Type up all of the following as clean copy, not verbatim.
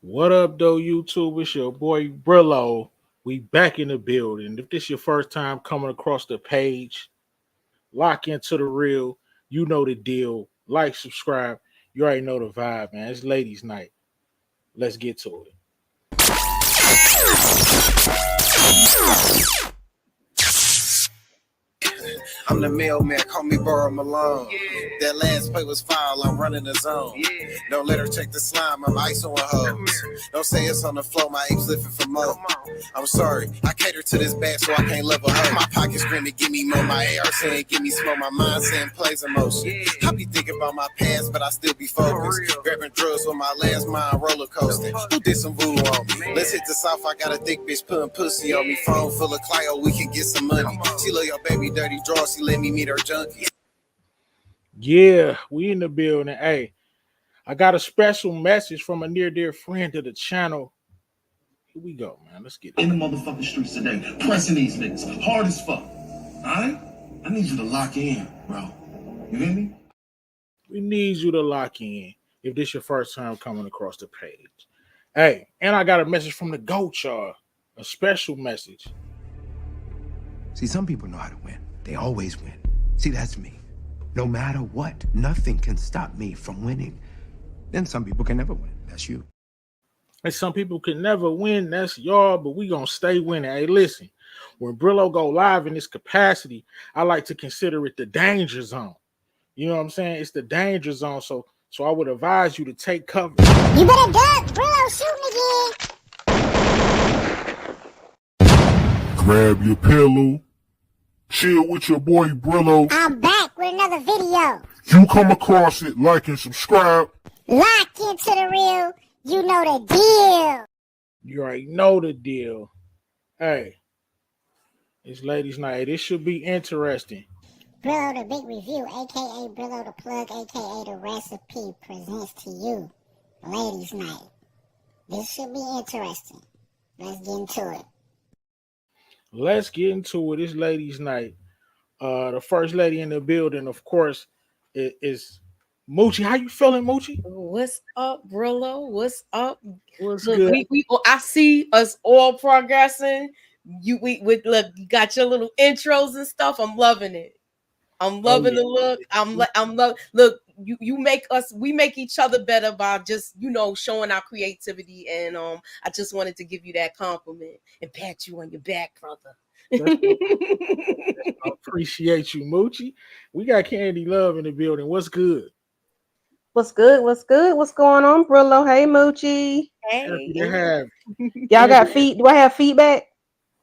What up, though, YouTube? It's your boy Brillo. We back in the building. If this your first time coming across the page, lock into the real. You know the deal. Like, subscribe. You already know the vibe, man. It's ladies' night. Let's get to it. I'm the mailman, call me Burrow Malone. That last play was foul, I'm running the zone. Don't let her check the slime, I'm ice on hoes. Don't say it's on the floor, my apes lifting for more. I'm sorry, I cater to this bag so I can't love a hoe. My pockets screaming, give me more, my AR saying, give me smoke, my mind saying plays emotion. I be thinking about my past, but I still be focused. Grabbing drugs with my last mind roller coasting. Who did some voodoo on me? Let's hit the south, I got a thick bitch putting pussy on me. Phone full of Clio, we can get some money. She love your baby dirty draws, she let me meet her junkies. Yeah, we in the building. Hey, I got a special message from a near dear friend to the channel. Here we go, man. Let's get it. In the motherfucking streets today, pressing these niggas hard as fuck. Alright? I need you to lock in, bro. You hear me? We need you to lock in if this your first time coming across the page. Hey, and I got a message from the GOAT, y'all. A special message. See, some people know how to win. They always win. See, that's me. No matter what, nothing can stop me from winning. Then some people can never win. That's you. And some people can never win. That's y'all, but we gonna stay winning. Hey, listen, when Brillo go live in this capacity, I like to consider it the danger zone. You know what I'm saying? It's the danger zone. So I would advise you to take cover. You better duck, Brillo shooting again. Grab your pillow, chill with your boy Brillo. I'm back with another video. You come across it, like and subscribe. Lock into the real. You know the deal. You already know the deal. Hey, it's ladies' night. This should be interesting. Brillo the Big Review, aka Brillo the Plug, aka the Recipe, presents to you Ladies' Night. This should be interesting. Let's get into it. Let's get into it. It's ladies' night. The first lady in the building, of course, is Moochie. How you feeling, Moochie? What's up, Brillo? What's up? What's Look, good? I see us all progressing. Look, you got your little intros and stuff. I'm loving it. I'm loving the look. Look, you make us. We make each other better by just showing our creativity. And I just wanted to give you that compliment and pat you on your back, brother. I appreciate you, Moochie. We got Candy Love in the building. What's good? What's good? What's good? What's going on, Brillo? Hey, Moochie. Happy to have. Y'all got feed? Do I have feedback?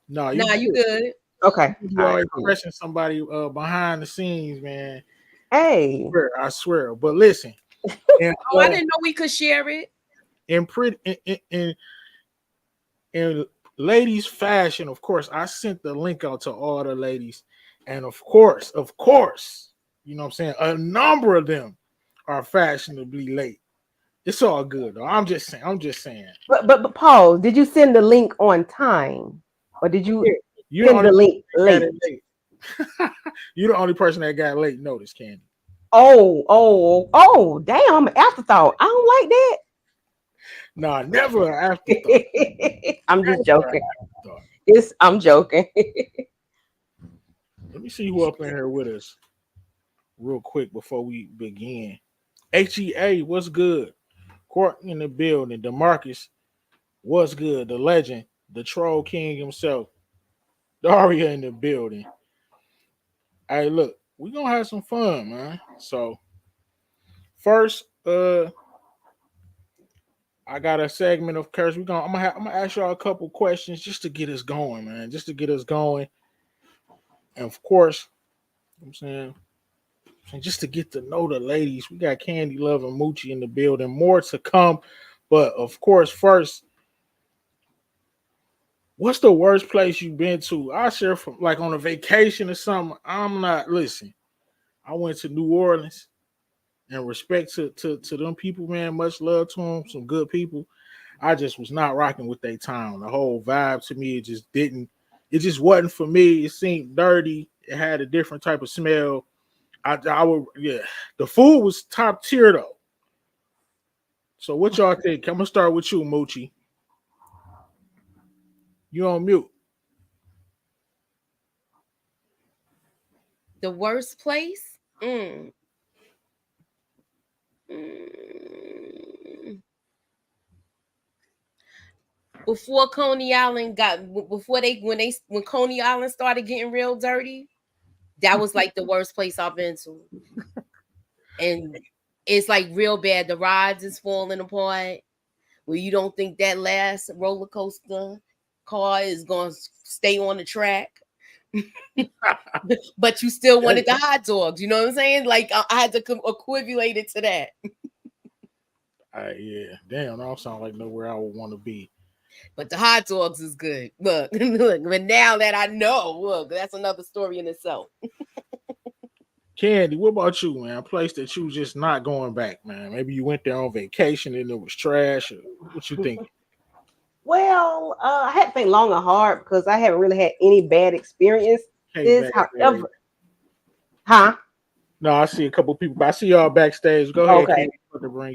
No, you good. Okay. You always pressing somebody behind the scenes, man. Hey. I swear. But listen. And, I didn't know we could share it. In ladies fashion, of course, I sent the link out to all the ladies. And of course, you know what I'm saying? A number of them are fashionably late. It's all good, though. I'm just saying. But Paul, did you send the link on time? Or did you send the link late? You're the only person that got late notice, Candy. Oh, damn, afterthought. I don't like that. Nah, never an afterthought. I'm just joking. I'm joking. Let me see who up in here with us real quick before we begin. HEA, what's good? Courtney in the building. DeMarcus, what's good? The legend, the troll king himself. Daria in the building. Hey, look, we're gonna have some fun, man. So first, I got a segment of curse. I'm gonna ask y'all a couple questions just to get us going, man. Just to get us going. And of course, I'm saying, just to get to know the ladies, we got Candy Love and Moochie in the building. More to come. But of course, first, what's the worst place you've been to? I share from like on a vacation or something. Listen, I went to New Orleans, and respect to them people, man. Much love to them, some good people. I just was not rocking with their town. The whole vibe to me, it just wasn't for me. It seemed dirty. It had a different type of smell. The food was top tier though. So what y'all think? I'm gonna start with you, Moochie. You on mute? The worst place? Mm. Before Coney Island when Coney Island started getting real dirty, that was like the worst place I've been to. And it's like real bad. The rides is falling apart. Where you don't think that last roller coaster car is going to stay on the track. But you still wanted the hot dogs. You know what I'm saying? Like I had to equate it to that. Yeah. Damn, that don't sound like nowhere I would want to be. But the hot dogs is good. Look, but now that I know, look, that's another story in itself. Candy, what about you, man? A place that you just not going back, man. Maybe you went there on vacation and it was trash. Or what you think? Well, I had to think long and hard because I haven't really had any bad experience. However, huh? No, I see a couple people, but I see y'all backstage. Go ahead, okay. Candy.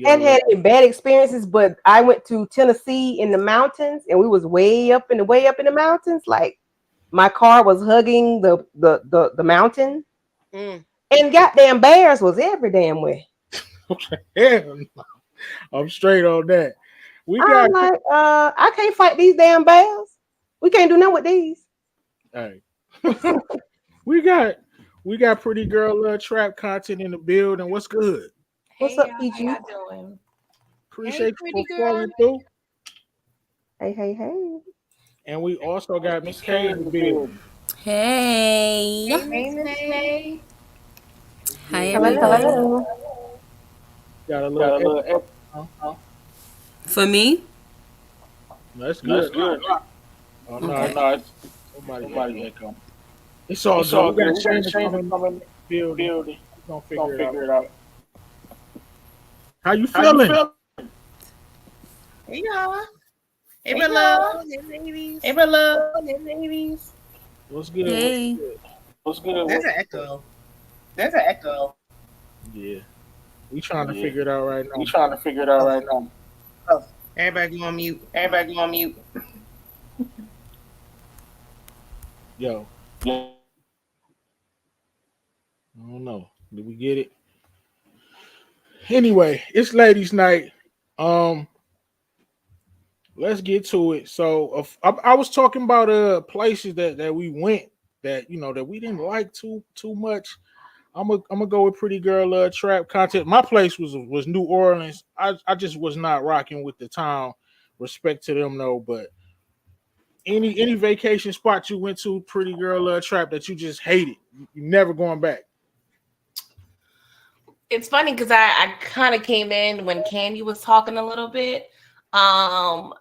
I hadn't had any bad experiences, but I went to Tennessee in the mountains, and we was way up in the mountains. Like my car was hugging the mountain, and goddamn bears was every damn way. Hell no. I'm straight on that. I'm like, I can't fight these damn bears. We can't do nothing with these. Hey. we got pretty girl trap content in the building. What's good? What's up, PG? How y'all doing? Appreciate you for falling through. Hey. And we also got Miss K in the building. Hey. Hey, Miss K. Hi, everybody. Hello. Got a little For me? That's good. Oh, no, somebody echo. It's all good. We got Shane coming in the building. We're going to figure it out. How you feeling? Hey, y'all. Hey, Bella. Hey, ladies. What's good? Hey. What's good? There's an echo. Yeah. We trying to figure it out right now. Oh, everybody go on mute. Yo. I don't know. Did we get it? Anyway, it's ladies' night. Let's get to it. So I was talking about places that we went that that we didn't like too much. I'm gonna go with pretty girl trap content. My place was New Orleans. I just was not rocking with the town. Respect to them though, but any vacation spot you went to, pretty girl trap that you just hated, you never going back. It's funny because I kind of came in when Candy was talking a little bit. And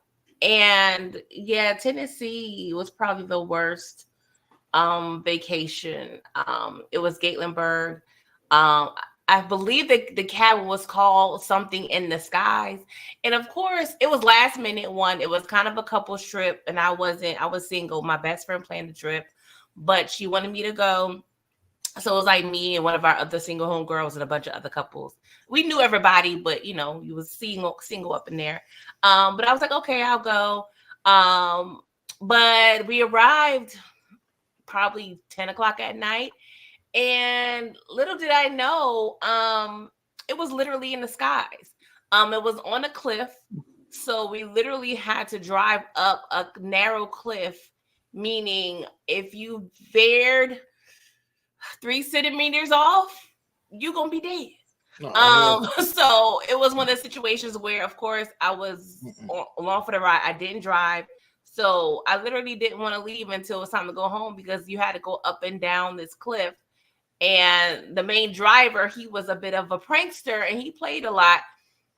yeah, Tennessee was probably the worst vacation. It was Gatlinburg. I believe that the cabin was called something in the skies. And of course, it was last minute one. It was kind of a couple's trip, and I was single. My best friend planned the trip, but she wanted me to go. So it was like me and one of our other single home girls and a bunch of other couples. We knew everybody, but you was single up in there. But I was like, okay, I'll go. But we arrived probably 10 o'clock at night. And little did I know, it was literally in the skies. It was on a cliff. So we literally had to drive up a narrow cliff, meaning if you veered 3 centimeters off, you're gonna be dead. So it was one of the situations where, of course, I was along for the ride. I didn't drive, so I literally didn't want to leave until it was time to go home because you had to go up and down this cliff. And the main driver, he was a bit of a prankster, and he played a lot,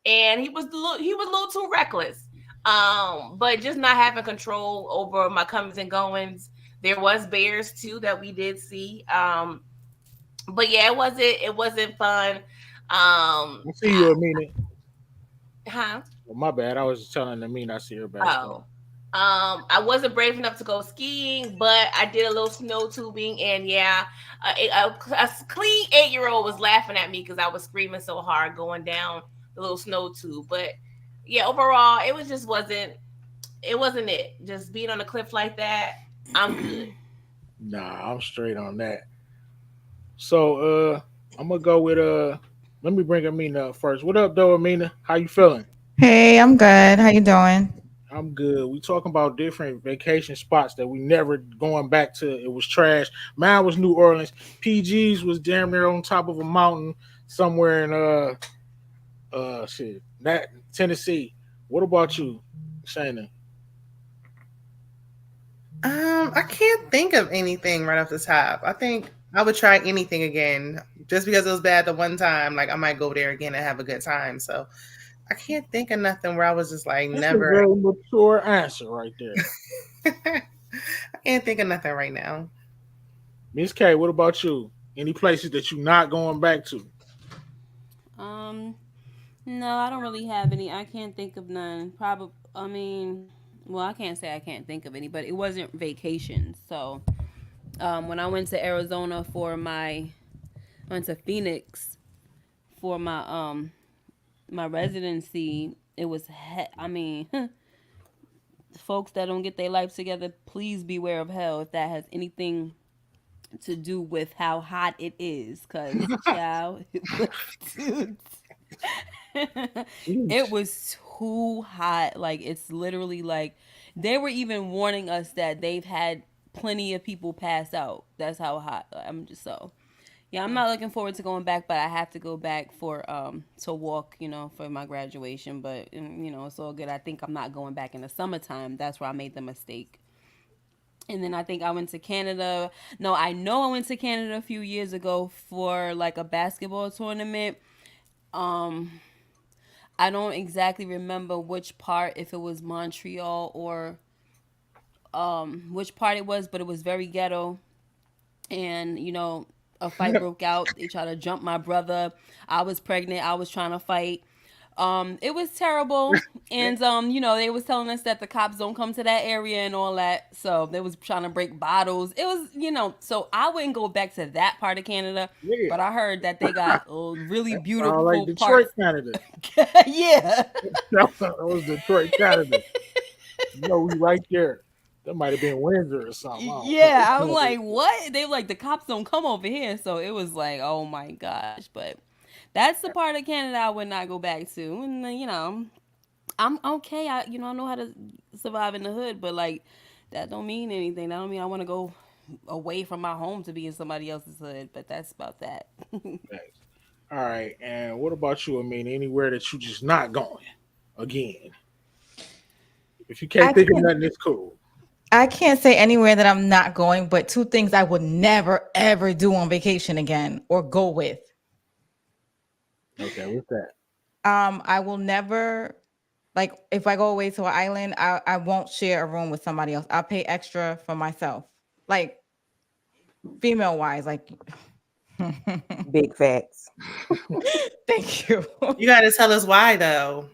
and he was a little too reckless. But just not having control over my comings and goings. There was bears too that we did see. But yeah, it wasn't fun. I see you, Amina. Huh? Well, my bad. I was telling Amina I see her back. I wasn't brave enough to go skiing, but I did a little snow tubing, and yeah, a clean 8-year-old was laughing at me because I was screaming so hard going down the little snow tube. But yeah, overall, it was just wasn't it. Just being on a cliff like that, I'm good. Nah, I'm straight on that. So I'm gonna go with let me bring Amina up first. What up though, Amina? How you feeling? Hey, I'm good. How you doing? I'm good. We talking about different vacation spots that we never going back to. It was trash. Mine was New Orleans. PG's was damn near on top of a mountain somewhere in shit that Tennessee. What about you, Shayna? I can't think of anything right off the top. I think I would try anything again. Just because it was bad the one time, like I might go there again and have a good time. So I can't think of nothing where I was just like That's a never. very mature answer right there. I can't think of nothing right now. Miss K, what about you? Any places that you not going back to? Um, no, I don't really have any. I can't think of none. Probably, I mean, well, I can't say I can't think of any, but it wasn't vacation. So, when I went to Arizona for my, I went to Phoenix for my residency. It was, I mean, folks that don't get their life together, please beware of hell if that has anything to do with how hot it is. Cause, child, it was too it Jeez. was too hot. Like it's literally like they were even warning us that they've had plenty of people pass out. That's how hot. I'm just so yeah. I'm not looking forward to going back, but I have to go back for to walk. For my graduation. But it's all good. I think I'm not going back in the summertime. That's where I made the mistake. And then I think I went to Canada. No, I know I went to Canada a few years ago for like a basketball tournament. Um, I don't exactly remember which part, if it was Montreal or which part it was, but it was very ghetto. And a fight broke out. They tried to jump my brother. I was pregnant. I was trying to fight. It was terrible. And they was telling us that the cops don't come to that area and all that. So they was trying to break bottles. It was, so I wouldn't go back to that part of Canada, Yeah. but I heard that they got really Like beautiful Detroit, parts. Canada. Yeah. That was Detroit, Canada. We right there. That might have been Windsor or something. I don't Yeah, I'm know. like, what? They were like, the cops don't come over here. So it was like, oh my gosh. But that's the part of Canada I would not go back to. And then, I'm okay. I know how to survive in the hood, but like, that don't mean anything. That don't mean I want to go away from my home to be in somebody else's hood. But that's about that. Thanks. All right. And what about you? I mean, anywhere that you just not going again? If you can't I think of can't nothing, it's cool. I can't say anywhere that I'm not going, but two things I would never ever do on vacation again or go with. Okay, what's that? I will never like if I go away to an island, I won't share a room with somebody else. I'll pay extra for myself. Like female wise, like Big facts. thank you. You got to tell us why though.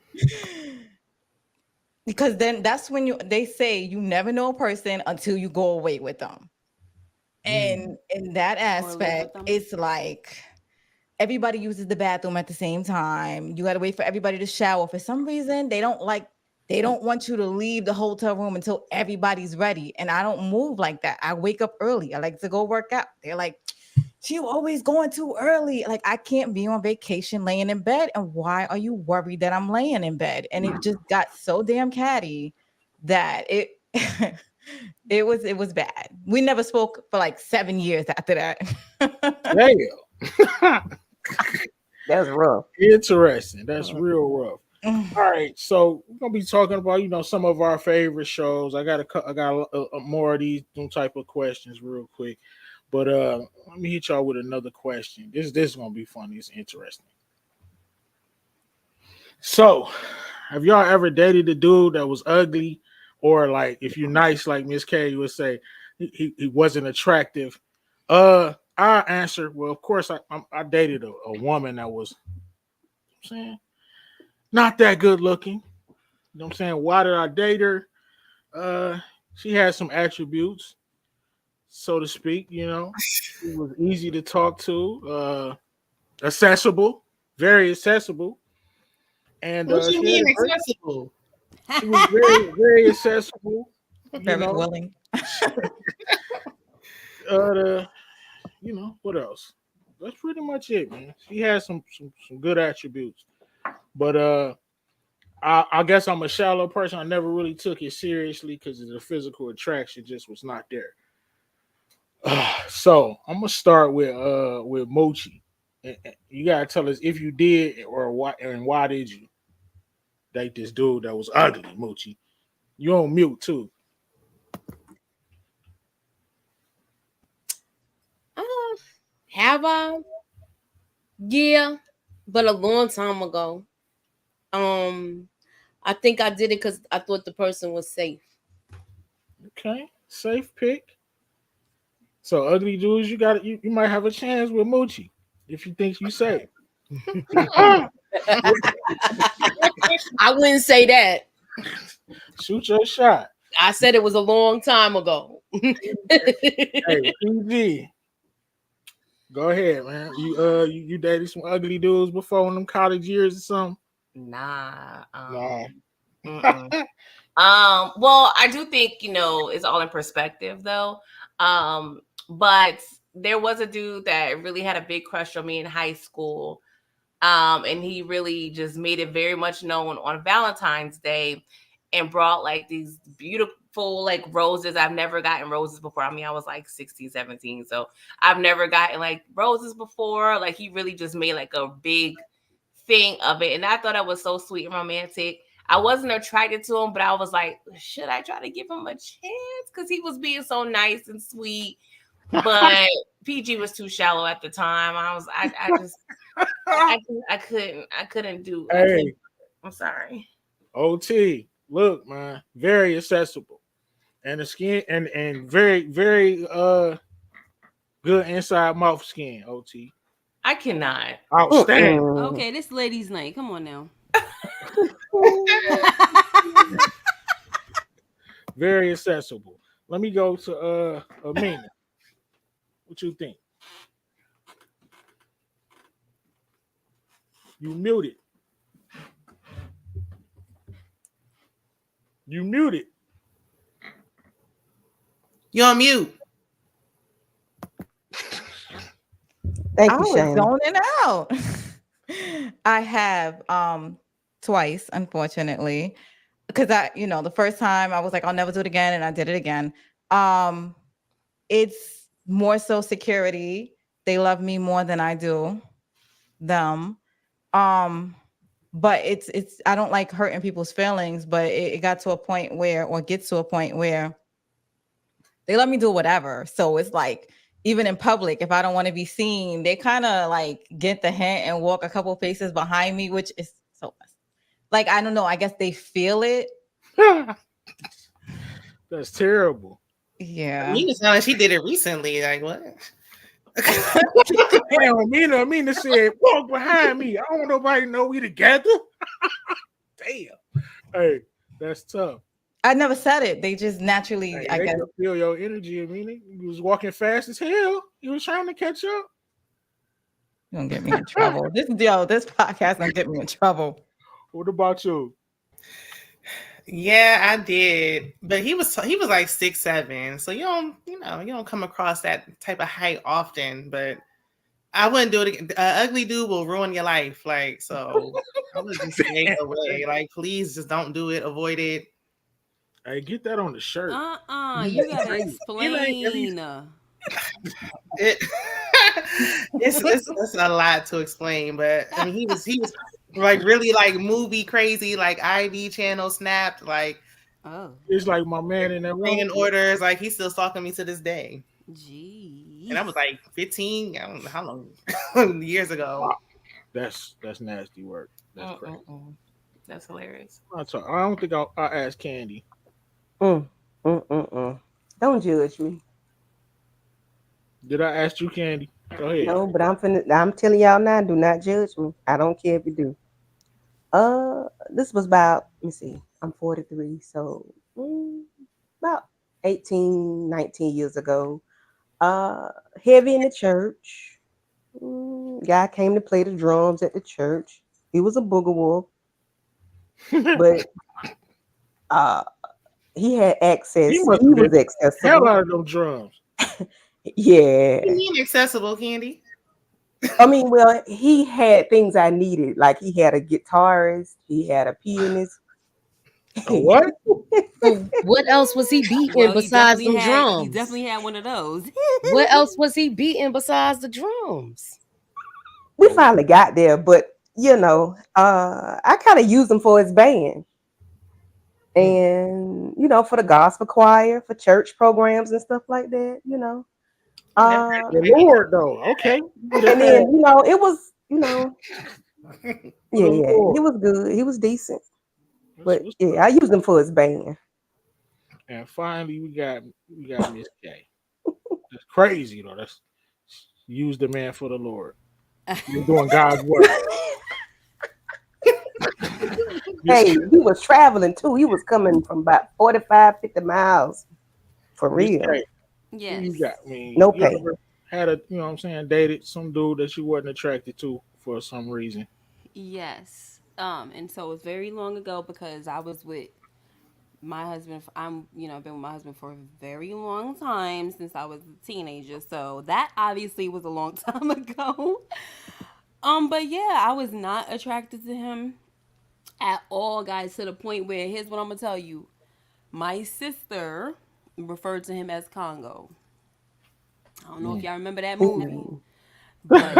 Because then that's when they say you never know a person until you go away with them. And in that Or live with aspect, them. it's like everybody uses the bathroom at the same time. You got to wait for everybody to shower. For some reason, they don't want you to leave the hotel room until everybody's ready. And I don't move like that. I wake up early. I like to go work out. They're like, she always going too early. Like I can't be on vacation laying in bed. And why are you worried that I'm laying in bed? And it just got so damn catty that it it was bad. We never spoke for like 7 years after that. Damn. That's rough. Interesting. That's real rough. All right, so we're gonna be talking about some of our favorite shows. I got more of these type of questions real quick, but let me hit y'all with another question. This is gonna be funny. It's interesting. So, have y'all ever dated a dude that was ugly, or like if you're nice, like Miss K, you would say he wasn't attractive? I answer. Well, of course, I dated a woman that was, I'm saying, not that good looking. You know what I'm saying? Why did I date her? Uh, she had some attributes, so to speak. She was easy to talk to, accessible, very accessible. and What you she had mean a great. accessible? She was very, very accessible. You Very know, willing. the what else? That's pretty much it, man. She has some good attributes, but I guess I'm a shallow person. I never really took it seriously because the physical attraction just was not there. So I'm gonna start with Mochi. You gotta tell us if you did or why and why did you date this dude that was ugly, Mochi? You on mute too. Have I? Yeah, but a long time ago. Um, I think I did it because I thought the person was safe. Okay, safe pick. So ugly dudes, you might have a chance with Mochi if you think you safe. I wouldn't say that. Shoot your shot. I said it was a long time ago. Hey, PG. Go ahead, man. You dated some ugly dudes before in them college years or something? Nah. Nah. Mm-mm. Well, I do think, it's all in perspective though. But there was a dude that really had a big crush on me in high school. And he really just made it very much known on Valentine's Day and brought like these beautiful like roses. I've never gotten roses before. I mean, I was like 16, 17. So I've never gotten like roses before. Like he really just made like a big thing of it. And I thought that was so sweet and romantic. I wasn't attracted to him, but I was like, should I try to give him a chance? Because he was being so nice and sweet. But PG was too shallow at the time. I couldn't do. Hey, I'm sorry. OT. Look, man, very accessible, and the skin and very very good inside mouth skin. OT. I cannot. Outstanding. Okay, this ladies' night. Come on now. Very accessible. Let me go to Amina. What you think? You muted. You muted. You on mute. Thank I you, was Shane. zoning out. I have twice, unfortunately, because the first time I was like, I'll never do it again, and I did it again. It's more so security. They love me more than I do them. But it's I don't like hurting people's feelings, but it got to a point where, or gets to a point where they let me do whatever. So it's like, even in public, if I don't want to be seen, they kind of like get the hint and walk a couple paces behind me, which is so like, I don't know. I guess they feel it. That's terrible. Yeah. You sound like she did it recently. Like what? Damn, Amina said, walk behind me. I don't want nobody to know we together. Damn. Hey, that's tough. I never said it. They just naturally, Hey, I they guess. can feel your energy, Amina. You was walking fast as hell. You was trying to catch up. You're gonna get me in trouble. This podcast gonna get me in trouble. What about you? Yeah, I did, but he was like 6'7", so you don't come across that type of height often. But I wouldn't do it again. Ugly dude will ruin your life, like so. I would just stay away. Like, please, just don't do it. Avoid it. Hey, get that on the shirt. You gotta explain. It's a lot to explain, but I mean, he was like really like movie crazy, like IV channel snapped, like it's like my man in that bringing room. orders, like he's still stalking me to this day. Gee, and I was like 15. I don't know how long years ago. Wow. That's nasty work. That's crazy. That's hilarious. I don't think I'll ask Candy. Don't judge me. Did I ask you, Candy? Go ahead. No, but I'm telling y'all now, do not judge me. I don't care if you do. This was about, let me see, I'm 43, so about 18, 19 years ago. Heavy in the church. Guy came to play the drums at the church. He was a booger wolf. but he had access. He He must have was been the hell accessible. out of them drums. Yeah. What do you mean accessible, Candy? I mean, well, he had things I needed. Like he had a guitarist, he had a pianist. A what? So what else was he beating Well, besides them he drums? definitely had one of those. What else was he beating besides the drums? We finally got there, but you know, I kind of used him for his band. And for the gospel choir, for church programs and stuff like that, The Lord, though. Okay. and then it was For yeah, the he Lord. was good, he was decent, That's but what's yeah, up. I used him for his band. And finally, we got Miss K. That's crazy though. That's use the man for the Lord. You're doing God's work. Miss Hey, K. he was traveling too. He was coming from about 45, 50 miles for Miss real. K. Who Yes. you got? I mean, No you pay. ever had dated some dude that you wasn't attracted to for some reason? Yes. And so it was very long ago because I was with my husband. Been with my husband for a very long time since I was a teenager. So that obviously was a long time ago. But yeah, I was not attracted to him at all, guys, to the point where here's what I'm gonna tell you. My sister referred to him as Congo. I don't know if y'all remember that movie, Ooh, but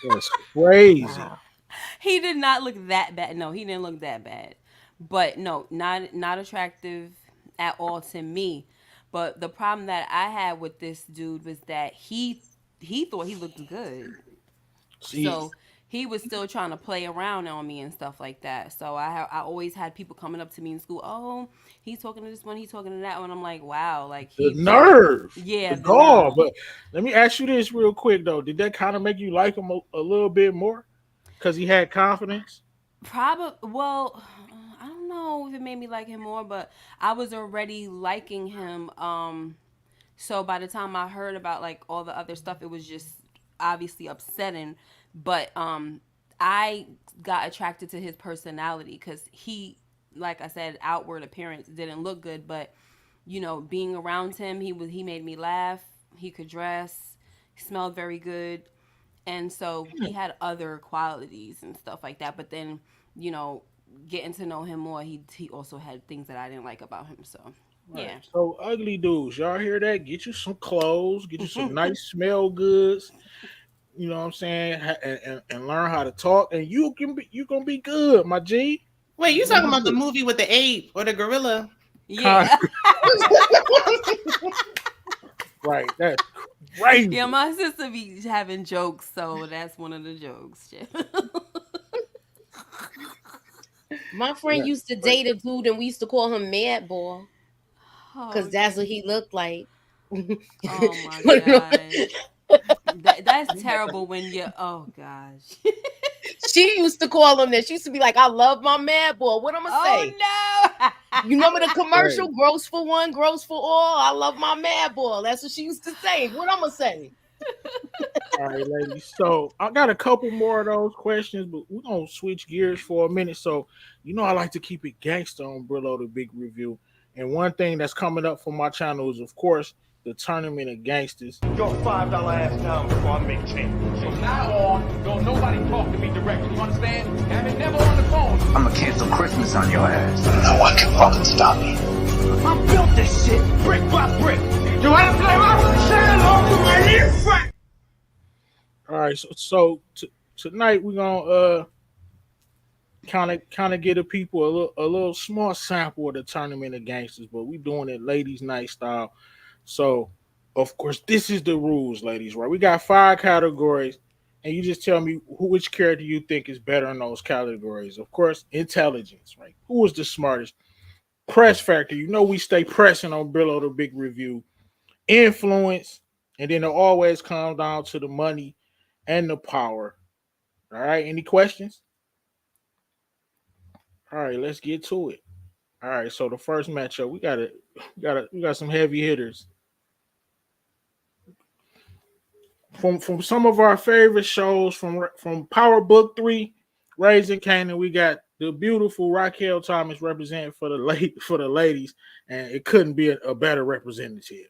That's crazy. wow. he did not look that bad. No, he didn't look that bad. But no, not attractive at all to me. But the problem that I had with this dude was that he thought he looked good. See, So he was still trying to play around on me and stuff like that. So I always had people coming up to me in school. Oh, he's talking to this one, he's talking to that one. I'm like, wow, like the he really, nerve, yeah, the the gall. nerve. But let me ask you this real quick though. Did that kind of make you like him a little bit more? Because he had confidence? Probably. Well, I don't know if it made me like him more, but I was already liking him. So by the time I heard about like all the other stuff, it was just obviously upsetting. But I got attracted to his personality because he, like I said, outward appearance didn't look good, but being around him, he made me laugh. He could dress. He smelled very good, and so he had other qualities and stuff like that. But then, you know, getting to know him more, he also had things that I didn't like about him. So Right. yeah. So ugly dudes, y'all hear that? Get you some clothes, get you some nice smell goods. You know what I'm saying? And learn how to talk, and you gonna be good, my G. Wait, You you gonna talking be about the good. movie with the ape or the gorilla? Con- Yeah. right. That's crazy. Yeah, my sister be having jokes, so that's one of the jokes. My friend Yeah. used to Right. date a dude and we used to call him Mad Boy because Oh that's what goodness. he looked like. Oh my gosh. That's terrible when you oh gosh. She used to call him that. She used to be like, I love my Mad Boy. What I'm going to Oh say? no. You remember the Right. commercial, gross for one, gross for all? I love my Mad Boy. That's what she used to say. What I'm going to say? All right, ladies. So I got a couple more of those questions, but we're gonna switch gears for a minute. So I like to keep it gangster on Brillo the Big Review. And one thing that's coming up for my channel is, of course, the tournament of gangsters. Your $5 ass down before I make change. From now on, don't nobody talk to me directly. You understand? And they never on the phone. I'ma cancel Christmas on your ass. No one can fucking stop me. I built this shit brick by brick. You wanna play my shell off to my new friend? All right, so tonight we're gonna kind of get the people a little small sample of the tournament of gangsters, but we doing it ladies' night style. So, of course, this is the rules, ladies. Right? We got 5 categories, and you just tell me which character you think is better in those categories. Of course, intelligence, right? Who is the smartest? Press factor. We stay pressing on Brillo the Big Review. Influence, and then it always comes down to the money and the power. All right. Any questions? All right, let's get to it. All right, so the first matchup, we got some heavy hitters from some of our favorite shows from Power Book 3 Raising Canaan, we got the beautiful Raquel Thomas representing for the ladies, and it couldn't be a better representative.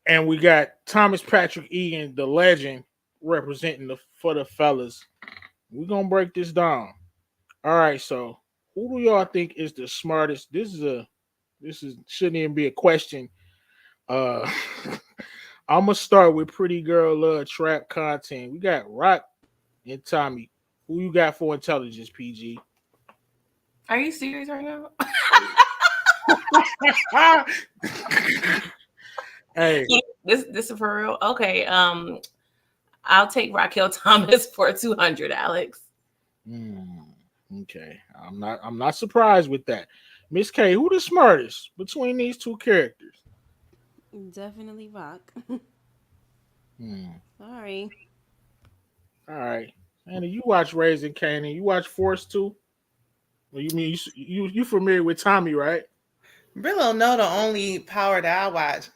And we got Thomas Patrick Egan, the legend, representing for the fellas. We're gonna break this down. All right, so who do y'all think is the smartest? This is shouldn't even be a question. Uh I'm gonna start with Pretty Girl Love Trap content. We got Rock and Tommy. Who you got for intelligence, PG? Are you serious right now? Hey, this is for real. Okay, I'll take Raquel Thomas for 200, Alex. Okay, I'm not surprised with that. Miss K, who the smartest between these two characters? Definitely Rock. Sorry. All right, Anna, you watch Raising Canaan. You watch Force too? Well, you mean you familiar with Tommy, right? Really don't know. The only power that I watch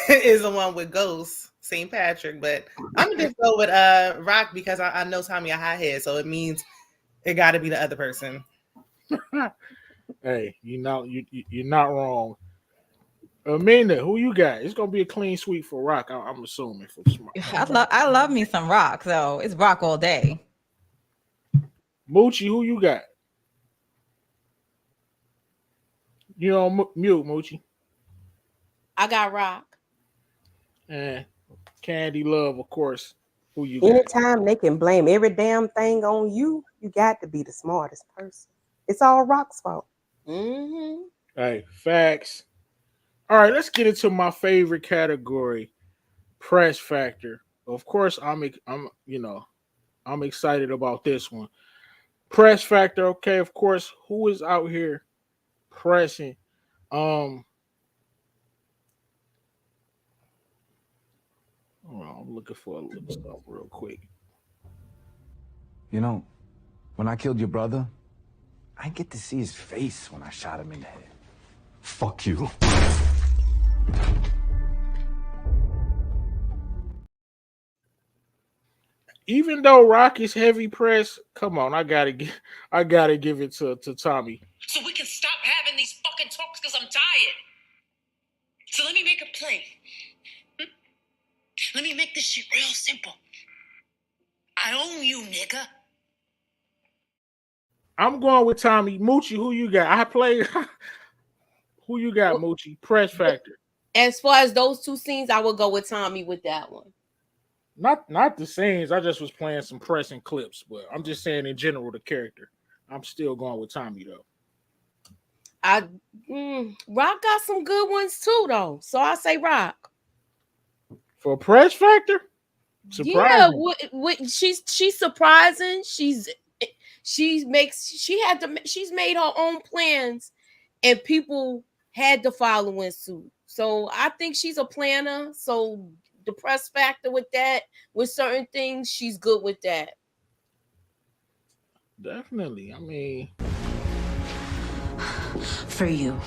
is the one with Ghost, St. Patrick. But I'm gonna just go with Rock because I know Tommy a hothead, so it means it got to be the other person. Hey, you're not wrong. Amanda, who you got? It's gonna be a clean sweep for Rock. I'm assuming for smart. I love me some Rock, so it's Rock all day. Moochie, who you got? You on mute, Moochie. I got Rock. And Candy Love, of course. Who you got? Anytime they can blame every damn thing on you, you got to be the smartest person. It's all Rock's fault. Mm-hmm. Hey, facts. All right, let's get into my favorite category, press factor. Of course, I'm excited about this one. Press factor, okay, of course, who is out here pressing? I'm looking for a little stuff real quick. You know, when I killed your brother, I get to see his face when I shot him in the head. Fuck you. Even though Rock is heavy press, come on, I gotta give it to Tommy. So we can stop having these fucking talks because I'm tired. So let me make a play. Let me make this shit real simple. I own you, nigga. I'm going with Tommy. Moochie, who you got? I played. Who you got, Moochie? Press factor. As far as those two scenes, I would go with Tommy with that one. Not the scenes. I just was playing some pressing clips, but I'm just saying in general the character. I'm still going with Tommy though. Rock got some good ones too, though. So I say Rock. For press factor? Surprising. Yeah, she's surprising. She's made her own plans, and people had to follow in suit. So I think she's a planner. So the press factor with that, with certain things, she's good with that. Definitely. I mean, for you.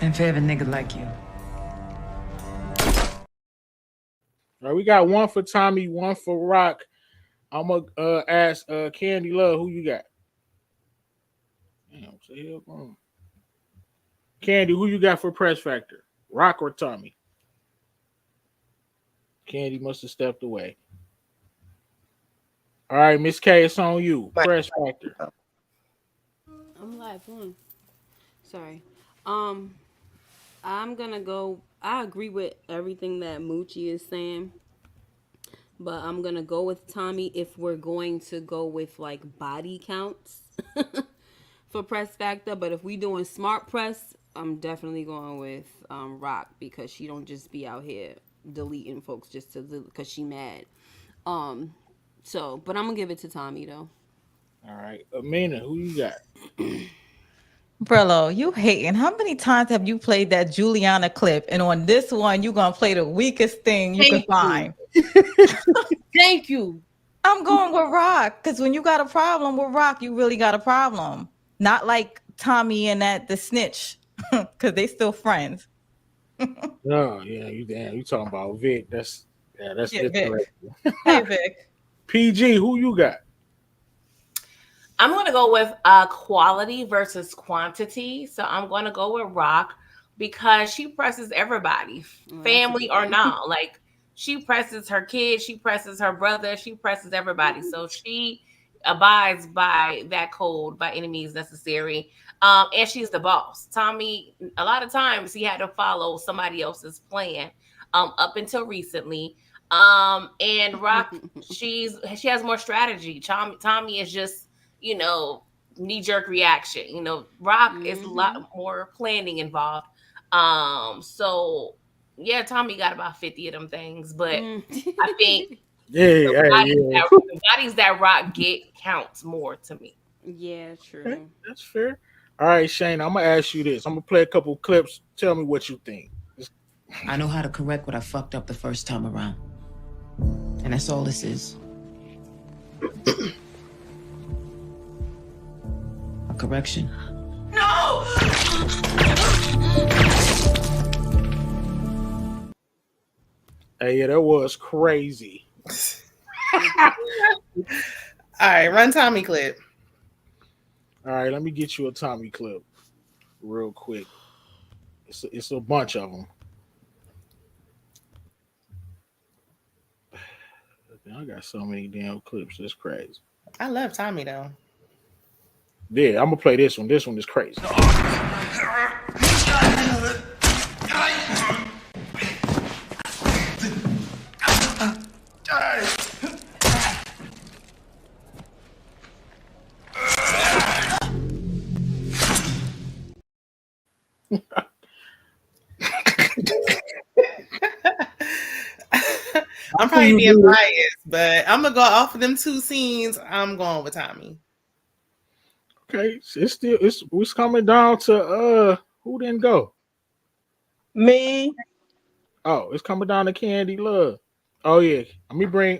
And for every nigga like you. all right, we got one for Tommy, one for Rock. I'm gonna ask Candy Love, who you got? Damn, what's the hell going on? Candy, who you got for press factor? Rock or Tommy? Candy must have stepped away. All right, Miss K, it's on you. Press factor. I'm live. Sorry. I'm gonna go. I agree with everything that Moochie is saying, but I'm gonna go with Tommy if we're going to go with like body counts for press factor. But if we doing smart press, I'm definitely going with Rock because she don't just be out here deleting folks just to because she mad. So, but I'm gonna give it to Tommy though. All right, Amina, who you got? Brillo, you hating. How many times have you played that Juliana clip? And on this one, you're going to play the weakest thing you can find. Thank you. I'm going with Rock because when you got a problem with Rock, you really got a problem. Not like Tommy and the snitch because they still friends. Oh yeah, you damn. You talking about Vic? That's Yeah, Vic. interesting. Hey, Vic. PG, who you got? I'm going to go with quality versus quantity. So I'm going to go with Rock because she presses everybody, family or not. Like she presses her kids, she presses her brother, she presses everybody. So she abides by that code by any means necessary. And she's the boss. Tommy, a lot of times he had to follow somebody else's plan. Up until recently. And Rock, she has more strategy. Tommy is just knee-jerk reaction. Rock is a lot more planning involved. So yeah, Tommy got about 50 of them things, but I think Yeah, yeah. the bodies that Rock get counts more to me. Yeah, Okay, true. that's fair. All right, Shane, I'm gonna ask you this. I'm gonna play a couple clips. Tell me what you think. I know how to correct what I fucked up the first time around. And that's all this is. A correction. No! Hey, yeah, that was crazy. All right, run Tommy clip. All right, let me get you a Tommy clip real quick. It's a bunch of them. I got so many damn clips. It's crazy. I love Tommy though. Yeah, I'm gonna play this one. This one is crazy. I'm probably being biased, but I'm gonna go off of them two scenes. I'm going with Tommy. Okay, it's coming down to who didn't go? Me. Oh, it's coming down to Candy Love. Oh yeah. Let me bring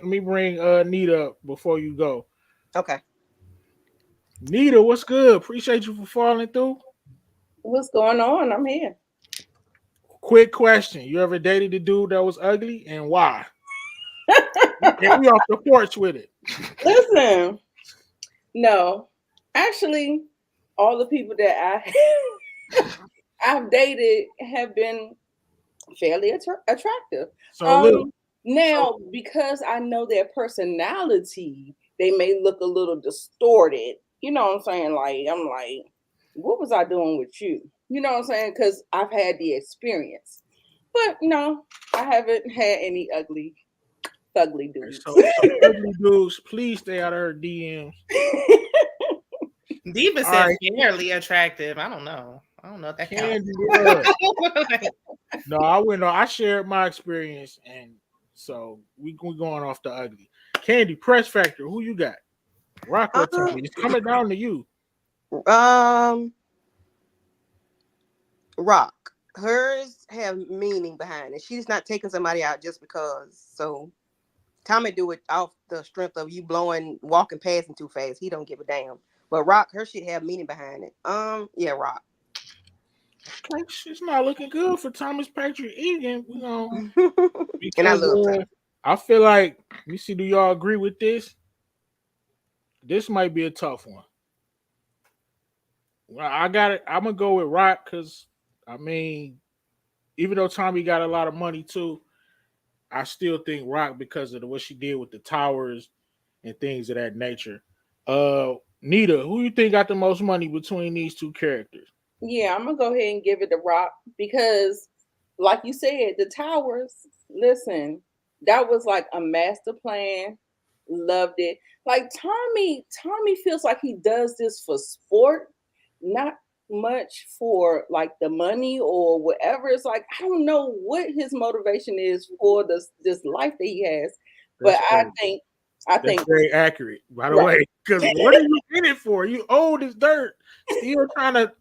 Nita up before you go. Okay. Nita, what's good? Appreciate you for falling through. What's going on? I'm here. Quick question. You ever dated a dude that was ugly and why? And we off the porch with it. Listen, no, actually, all the people that I've dated have been fairly attractive. So look, Now, because I know their personality, they may look a little distorted. You know what I'm saying? Like, I'm like, what was I doing with you? You know what I'm saying? Because I've had the experience. But no, I haven't had any ugly dudes. So ugly dudes, please stay out of her DMs. Diva All said right. fairly attractive. I don't know if that counts. No, I went on. I shared my experience, and so we going off the ugly. Candy, Press Factor, who you got? Rock or Tommy? It's coming down to you. Rock. Hers have meaning behind it. She's not taking somebody out just because. So Tommy do it off the strength of you walking past him too fast. He don't give a damn. But Rock, her shit have meaning behind it. Yeah, Rock. Okay, she's not looking good for Thomas Patrick Egan, because And I love her. I feel like, let me see, do y'all agree with this? This might be a tough one. Well, I got it. I'm gonna go with Rock because even though Tommy got a lot of money too, I still think Rock because of what she did with the towers and things of that nature. Nita, who you think got the most money between these two characters? Yeah, I'm gonna go ahead and give it to Rock because, like you said, the towers. Listen, that was like a master plan. Loved it. Like Tommy feels like he does this for sport, not much for like the money or whatever. It's like I don't know what his motivation is for this life that he has, but I think very accurate, by the way. Because what are you in it for? You old as dirt, still trying to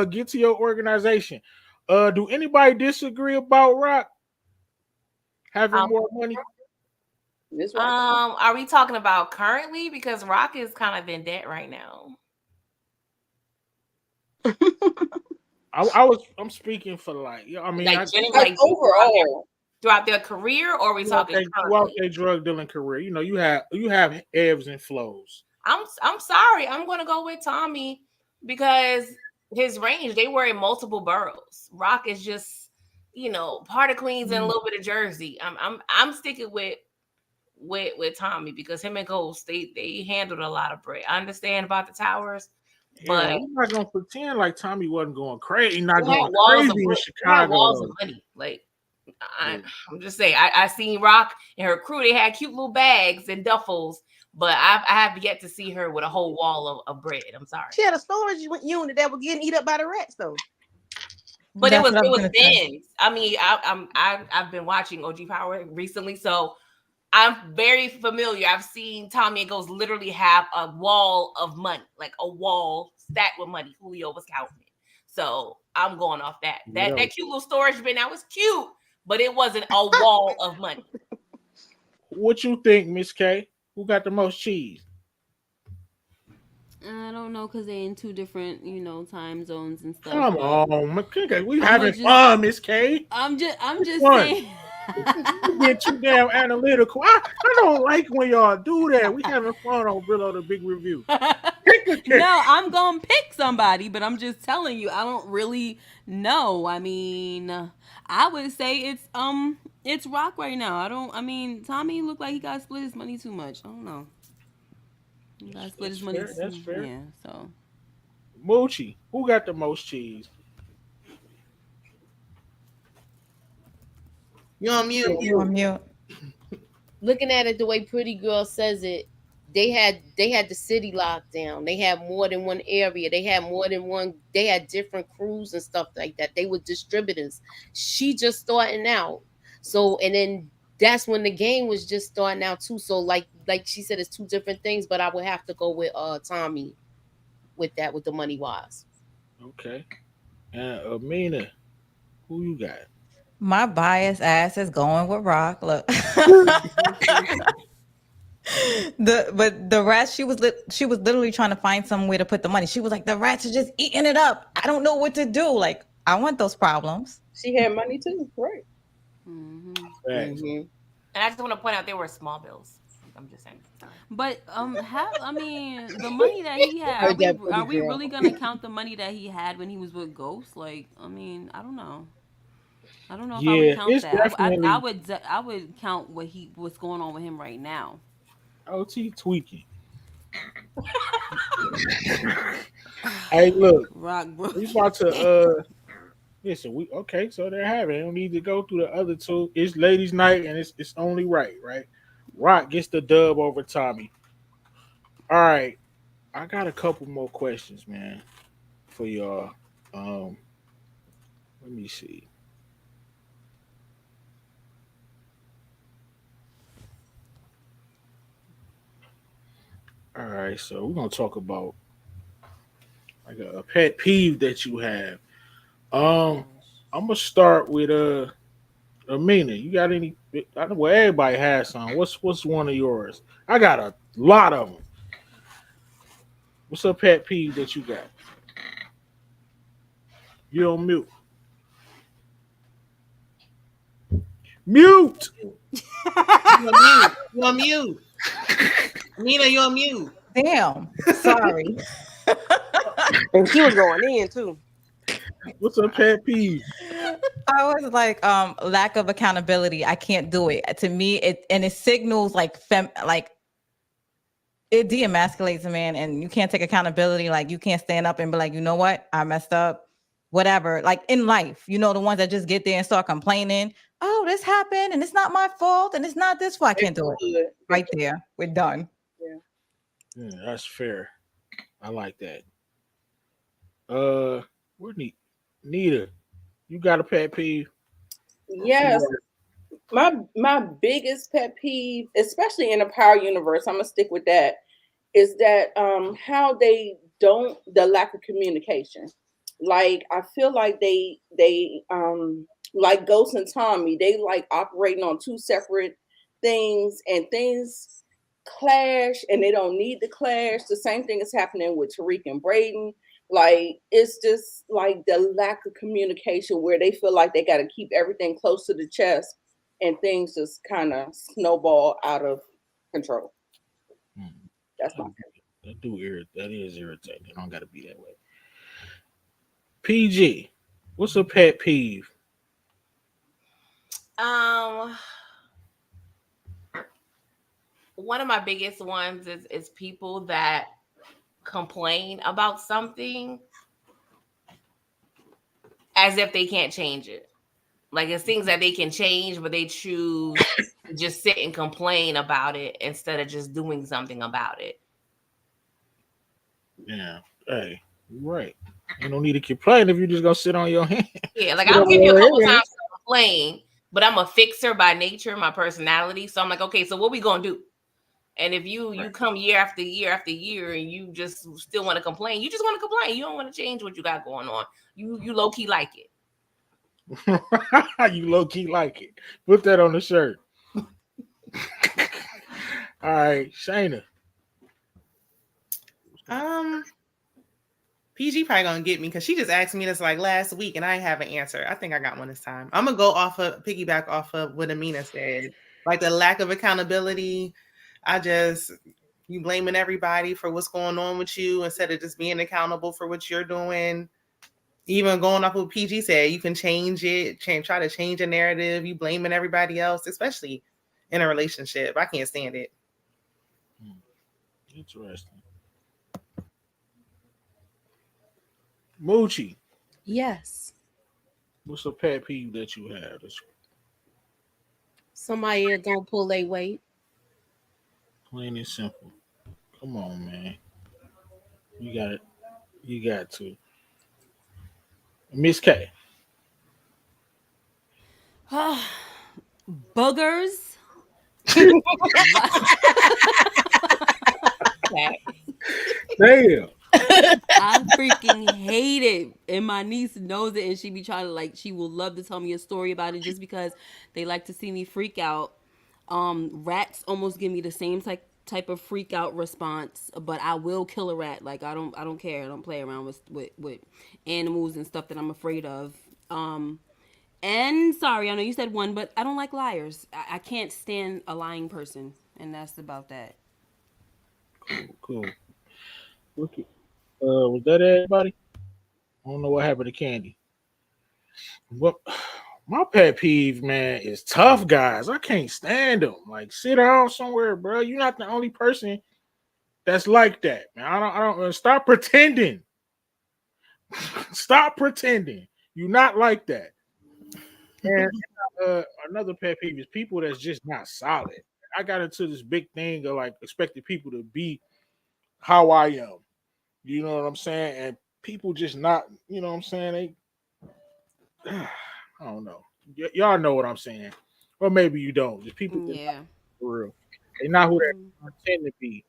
get to your organization. Do anybody disagree about Rock having more money? Are we talking about currently? Because Rock is kind of in debt right now. I'm speaking for like, yeah, I mean, Like I generally, Like like overall, throughout their career, or are we talking throughout currently? their drug dealing career, you know, you have ebbs and flows. I'm sorry. I'm gonna go with Tommy because his range. They were in multiple boroughs. Rock is just, part of Queens and a little bit of Jersey. I'm sticking with Tommy because him and Ghost they handled a lot of bread. I understand about the towers, Yeah, but we're not gonna pretend like Tommy wasn't going crazy, not they had going walls of crazy in they had Chicago walls of though. money. Like I'm just saying, I seen Rock and her crew. They had cute little bags and duffels, but I have yet to see her with a whole wall of bread. I'm sorry. She had a storage unit that was getting eat up by the rats, though. But That's it what I was was gonna say. Ben's. I mean, I've been watching OG Power recently, so I'm very familiar. I've seen Tommy and Ghost literally have a wall of money, like a wall stacked with money. Julio was counting it, so I'm going off that. That cute little storage bin, that was cute, but it wasn't a wall of money. What you think, Miss K? Who got the most cheese? I don't know because they're in two different, time zones and stuff. Come But on, we I'ma having just, fun, Miss K. I'm just Fun. saying. You get too damn analytical. I don't like when y'all do that. We having fun on Brillo the Big Review. No, I'm gonna pick somebody, but I'm just telling you, I don't really know. I mean, I would say it's Rock right now. I mean, Tommy looked like he got split his money too much. I don't know. He got split his money Fair. That's too. fair. Yeah, so Moochie, who got the most cheese? You on mute? You on mute. Looking at it the way Pretty Girl says it, they had the city locked down. They had more than one area. They had more than one. They had different crews and stuff like that. They were distributors. She just starting out. So and then that's when the game was just starting out too. So like she said, it's two different things. But I would have to go with Tommy with that, with the money wise. Okay. And Amina, who you got? My biased ass is going with Rock. Look. But the rats, she was literally trying to find somewhere to put the money. She was like, the rats are just eating it up. I don't know what to do. Like, I want those problems. She had money too, right? And I just want to point out they were small bills. I'm just saying. But I mean, the money that he had, are we really gonna count the money that he had when he was with Ghost? Like, I mean, I don't know. I don't know if I would count it's that. definitely I would count what's going on with him right now. OT tweaking. Hey, look, Rock, bro. we about to listen. So there have it. Don't need to go through the other two. It's ladies' night, and it's only right. Rock gets the dub over Tommy. All right, I got a couple more questions, man, for y'all. Let me see. All right, so we're gonna talk about like a pet peeve that you have. I'm gonna start with Amina. You got any? I know well, everybody has some. What's one of yours? I got a lot of them. What's a pet peeve that you got? You on mute. Mute. You on mute. Nina, you on mute. Damn. Sorry. And she was going in too. What's a pet peeve? I was like, lack of accountability. I can't do it. To me, it signals like it de-emasculates a man, and you can't take accountability. Like, you can't stand up and be like, you know what, I messed up, whatever. Like in life, the ones that just get there and start complaining, oh, this happened and it's not my fault and it's not this fault. I can't do it. Right there, we're done. Yeah, that's fair. I like that. Where Nita, you got a pet peeve? Yes. My biggest pet peeve, especially in the power universe, I'm gonna stick with that, is that how they don't, the lack of communication. Like I feel like they like Ghost and Tommy, they like operating on two separate things, and things clash and they don't need to clash. The same thing is happening with Tariq and Braden. Like it's just like the lack of communication where they feel like they got to keep everything close to the chest, and things just kind of snowball out of control. That's my That is irritating. It don't got to be that way. PG, what's a pet peeve? Um, one of my biggest ones is people that complain about something as if they can't change it. Like it's things that they can change, but they choose to just sit and complain about it instead of just doing something about it. Yeah. Hey, you right. You don't need to complain if you just gonna sit on your hand. Yeah, like Sit I'll on give you a your couple hand. times to complain, but I'm a fixer by nature, my personality. So I'm like, okay, so what we gonna do? And if you come year after year after year and you just still want to complain, you just want to complain. You don't want to change what you got going on. You low key like it. You low key like it. Put that on the shirt. All right, Shayna. PG probably gonna get me because she just asked me this like last week and I ain't have an answer. I think I got one this time. I'm gonna go off of piggyback off of what Amina said, like the lack of accountability. You blaming everybody for what's going on with you instead of just being accountable for what you're doing. Even going off what PG said, you can change it, try to change a narrative. You blaming everybody else, especially in a relationship. I can't stand it. Interesting. Moochie, Yes. what's a pet peeve that you have? Somebody that don't pull their weight. Plain and simple. Come on, man. You got it. You got to. Miss K. Boogers. Damn. I freaking hate it. And my niece knows it and she be trying to she will love to tell me a story about it just because they like to see me freak out. Rats almost give me the same type of freak out response, but I will kill a rat. Like I don't care. I don't play around with animals and stuff that I'm afraid of. And sorry, I know you said one, but I don't like liars. I can't stand a lying person, and that's about that. Cool. Okay. Was that everybody? I don't know what happened to Candy. What my pet peeve, man, is tough guys. I can't stand them. Like, sit down somewhere, bro. You're not the only person that's like that, man. I don't stop pretending. Stop pretending. You're not like that. And another pet peeve is people that's just not solid. I got into this big thing of like expecting people to be how I am. You know what I'm saying? And people just not, you know what I'm saying? They I don't know. Y'all know what I'm saying. Or maybe you don't. Just people just not Yeah. for real. They not who they pretend to be.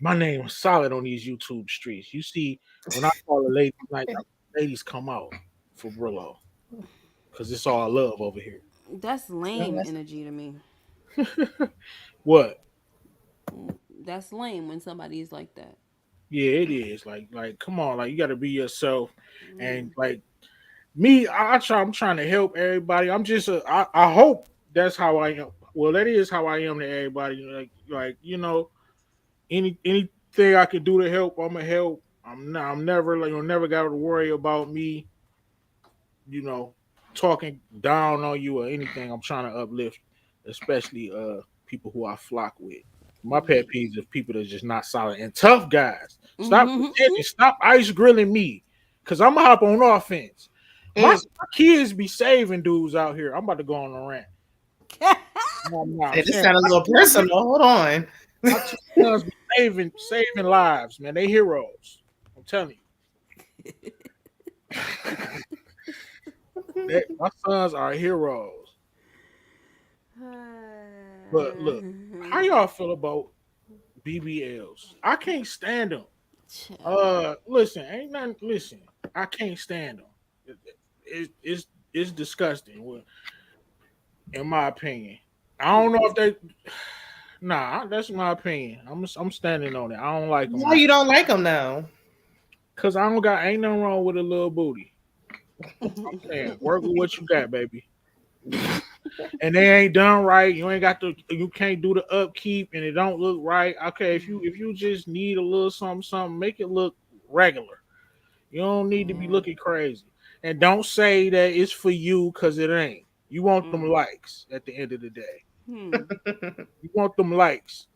My name is solid on these YouTube streets. You see, when I call a lady like ladies come out for Brillo. Because it's all love over here. That's lame energy to me. What? That's lame when somebody's like that. Yeah, it is. Like, come on, like you gotta be yourself. And like me, I'm trying to help everybody. I hope that's how I am. Well, that is how I am to everybody. Like you know, anything I can do to help, I'm gonna help. I'm never like you'll never got to worry about me, you know, talking down on you or anything. I'm trying to uplift, especially people who I flock with. My pet peeves is people that's just not solid and tough guys. Stop pretending. Stop ice grilling me, cause I'm gonna hop on offense. My kids be saving dudes out here. I'm about to go on a rant. Hey, this sounds a little personal. Hold on. My two sons be saving lives, man. They heroes. I'm telling you. My sons are heroes. But look, how y'all feel about BBLs? I can't stand them. Listen, ain't nothing. Listen, I can't stand them. It's disgusting. In my opinion, I don't know if they. Nah, that's my opinion. I'm standing on it. I don't like them. Why you don't like them though? Cause ain't nothing wrong with a little booty. I'm saying, work with what you got, baby. And they ain't done right. You can't do the upkeep, and it don't look right. Okay, if you just need a little something, make it look regular. You don't need to be looking crazy, and don't say that it's for you because it ain't. You want them likes at the end of the day. You want them likes,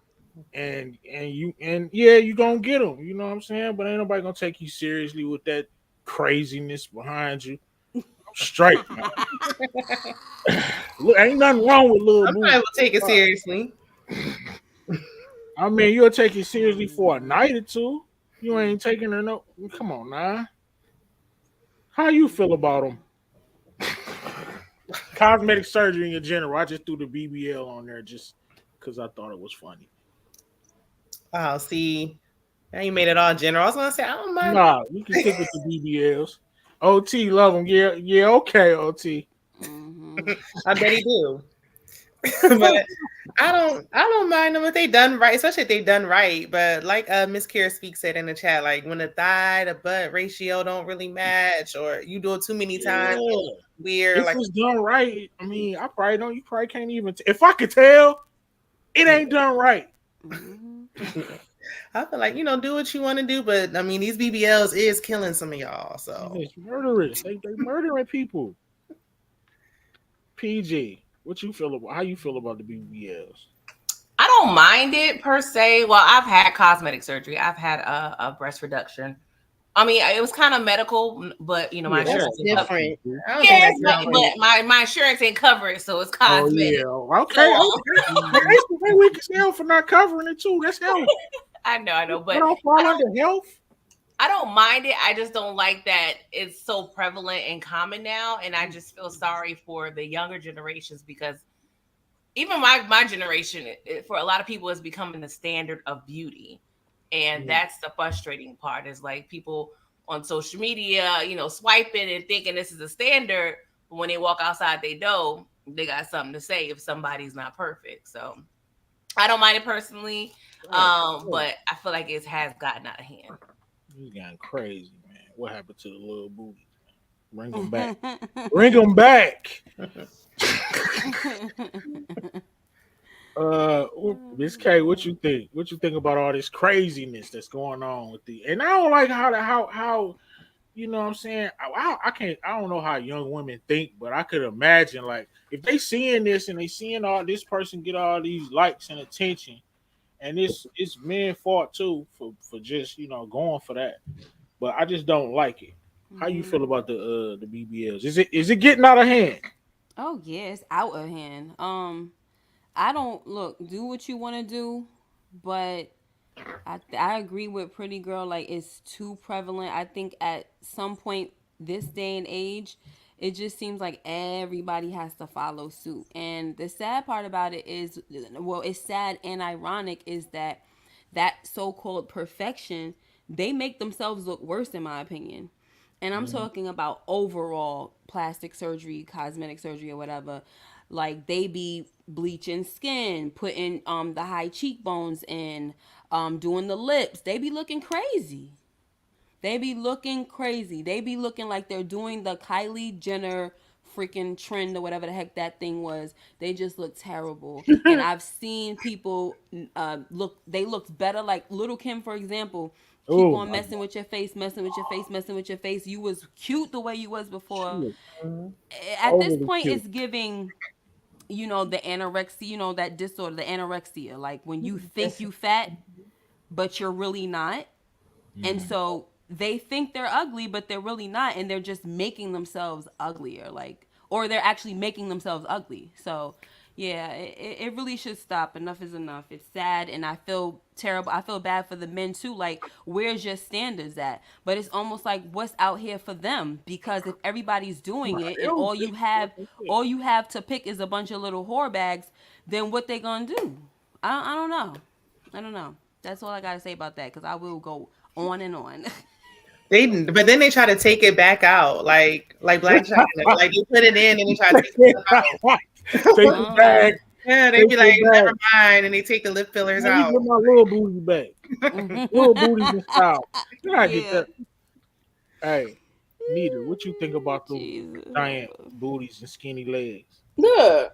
and yeah, you gonna get them. You know what I'm saying? But ain't nobody gonna take you seriously with that craziness behind you. I'm straight, man. Look, ain't nothing wrong with little Somebody booty. will take it seriously. I mean, you'll take it seriously for a night or two. You ain't taking her no. Come on, now. How you feel about them? Cosmetic surgery in general. I just threw the BBL on there just because I thought it was funny. Oh, see, now you made it all general. I was gonna say I don't mind. Nah, you can stick with the BBLs. OT love them. Yeah, yeah. Okay, OT. I bet he do. But I don't mind them if they done right, especially if they done right. But like Miss Kira Speak said in the chat, like when the thigh to butt ratio don't really match, or you do it too many times, weird. If Like it's done right, I mean, I probably don't. You probably can't even. If I could tell, it ain't done right. I feel like do what you want to do, but I mean these BBLs is killing some of y'all. So It's murderous. They murdering people. PG, what you feel about? How you feel about the BBLs? I don't mind it per se. Well, I've had cosmetic surgery. I've had a breast reduction. I mean, it was kind of medical, but my insurance ain't different. Yes, but my insurance ain't cover it, so it's cosmetic. Oh yeah, okay. They weak as hell for not covering it too. That's health. I know, but I don't fall under health. I don't mind it. I just don't like that it's so prevalent and common now, and I just feel sorry for the younger generations because even my generation, for a lot of people, is becoming the standard of beauty, and that's the frustrating part. Is like people on social media, swiping and thinking this is a standard, but when they walk outside they door, they got something to say if somebody's not perfect. So I don't mind it personally, but I feel like it has gotten out of hand. He's gotten crazy, man. What happened to the little booty? Bring them back. Bring them back. Miss K, what you think? What you think about all this craziness that's going on with the? And I don't like how you know what I'm saying. I don't know how young women think, but I could imagine like if they seeing this and they seeing all this person get all these likes and attention, and it's men fault too for just going for that. But I just don't like it. How you feel about the BBLs? Is it getting out of hand? Oh yeah, it's out of hand. I don't do what you want to do, but I agree with Pretty Girl. Like it's too prevalent. I think at some point this day and age, it just seems like everybody has to follow suit. And the sad part about it is, well, it's sad and ironic is that so-called perfection, they make themselves look worse in my opinion. And I'm talking about overall plastic surgery, cosmetic surgery, or whatever. Like they be bleaching skin, putting the high cheekbones in, doing the lips. They be looking crazy. They be looking crazy. They be looking like they're doing the Kylie Jenner freaking trend or whatever the heck that thing was. They just look terrible. And I've seen people they looked better. Like Little Kim, for example, keep on messing with your face, messing with your face, messing with your face. You was cute the way you was before. At this point, it's giving the anorexia, that disorder, the anorexia. Like when you think you fat, but you're really not. And so they think they're ugly, but they're really not. And they're just making themselves uglier. Or they're actually making themselves ugly. So yeah, it really should stop. Enough is enough. It's sad. And I feel terrible. I feel bad for the men too. Like, where's your standards at? But it's almost like what's out here for them? Because if everybody's doing it and all you have to pick is a bunch of little whore bags, then what they gonna do? I don't know. I don't know. That's all I gotta say about that, because I will go on and on. but then they try to take it back out, like Black China. Like they put it in and they try to take it out. Take it back. Yeah, they be like, never mind, and they take the lip fillers out. Get my little booty back. Little booties in style. You gotta get that. Hey, Nita, what you think about the Jesus. giant booties and skinny legs? Look,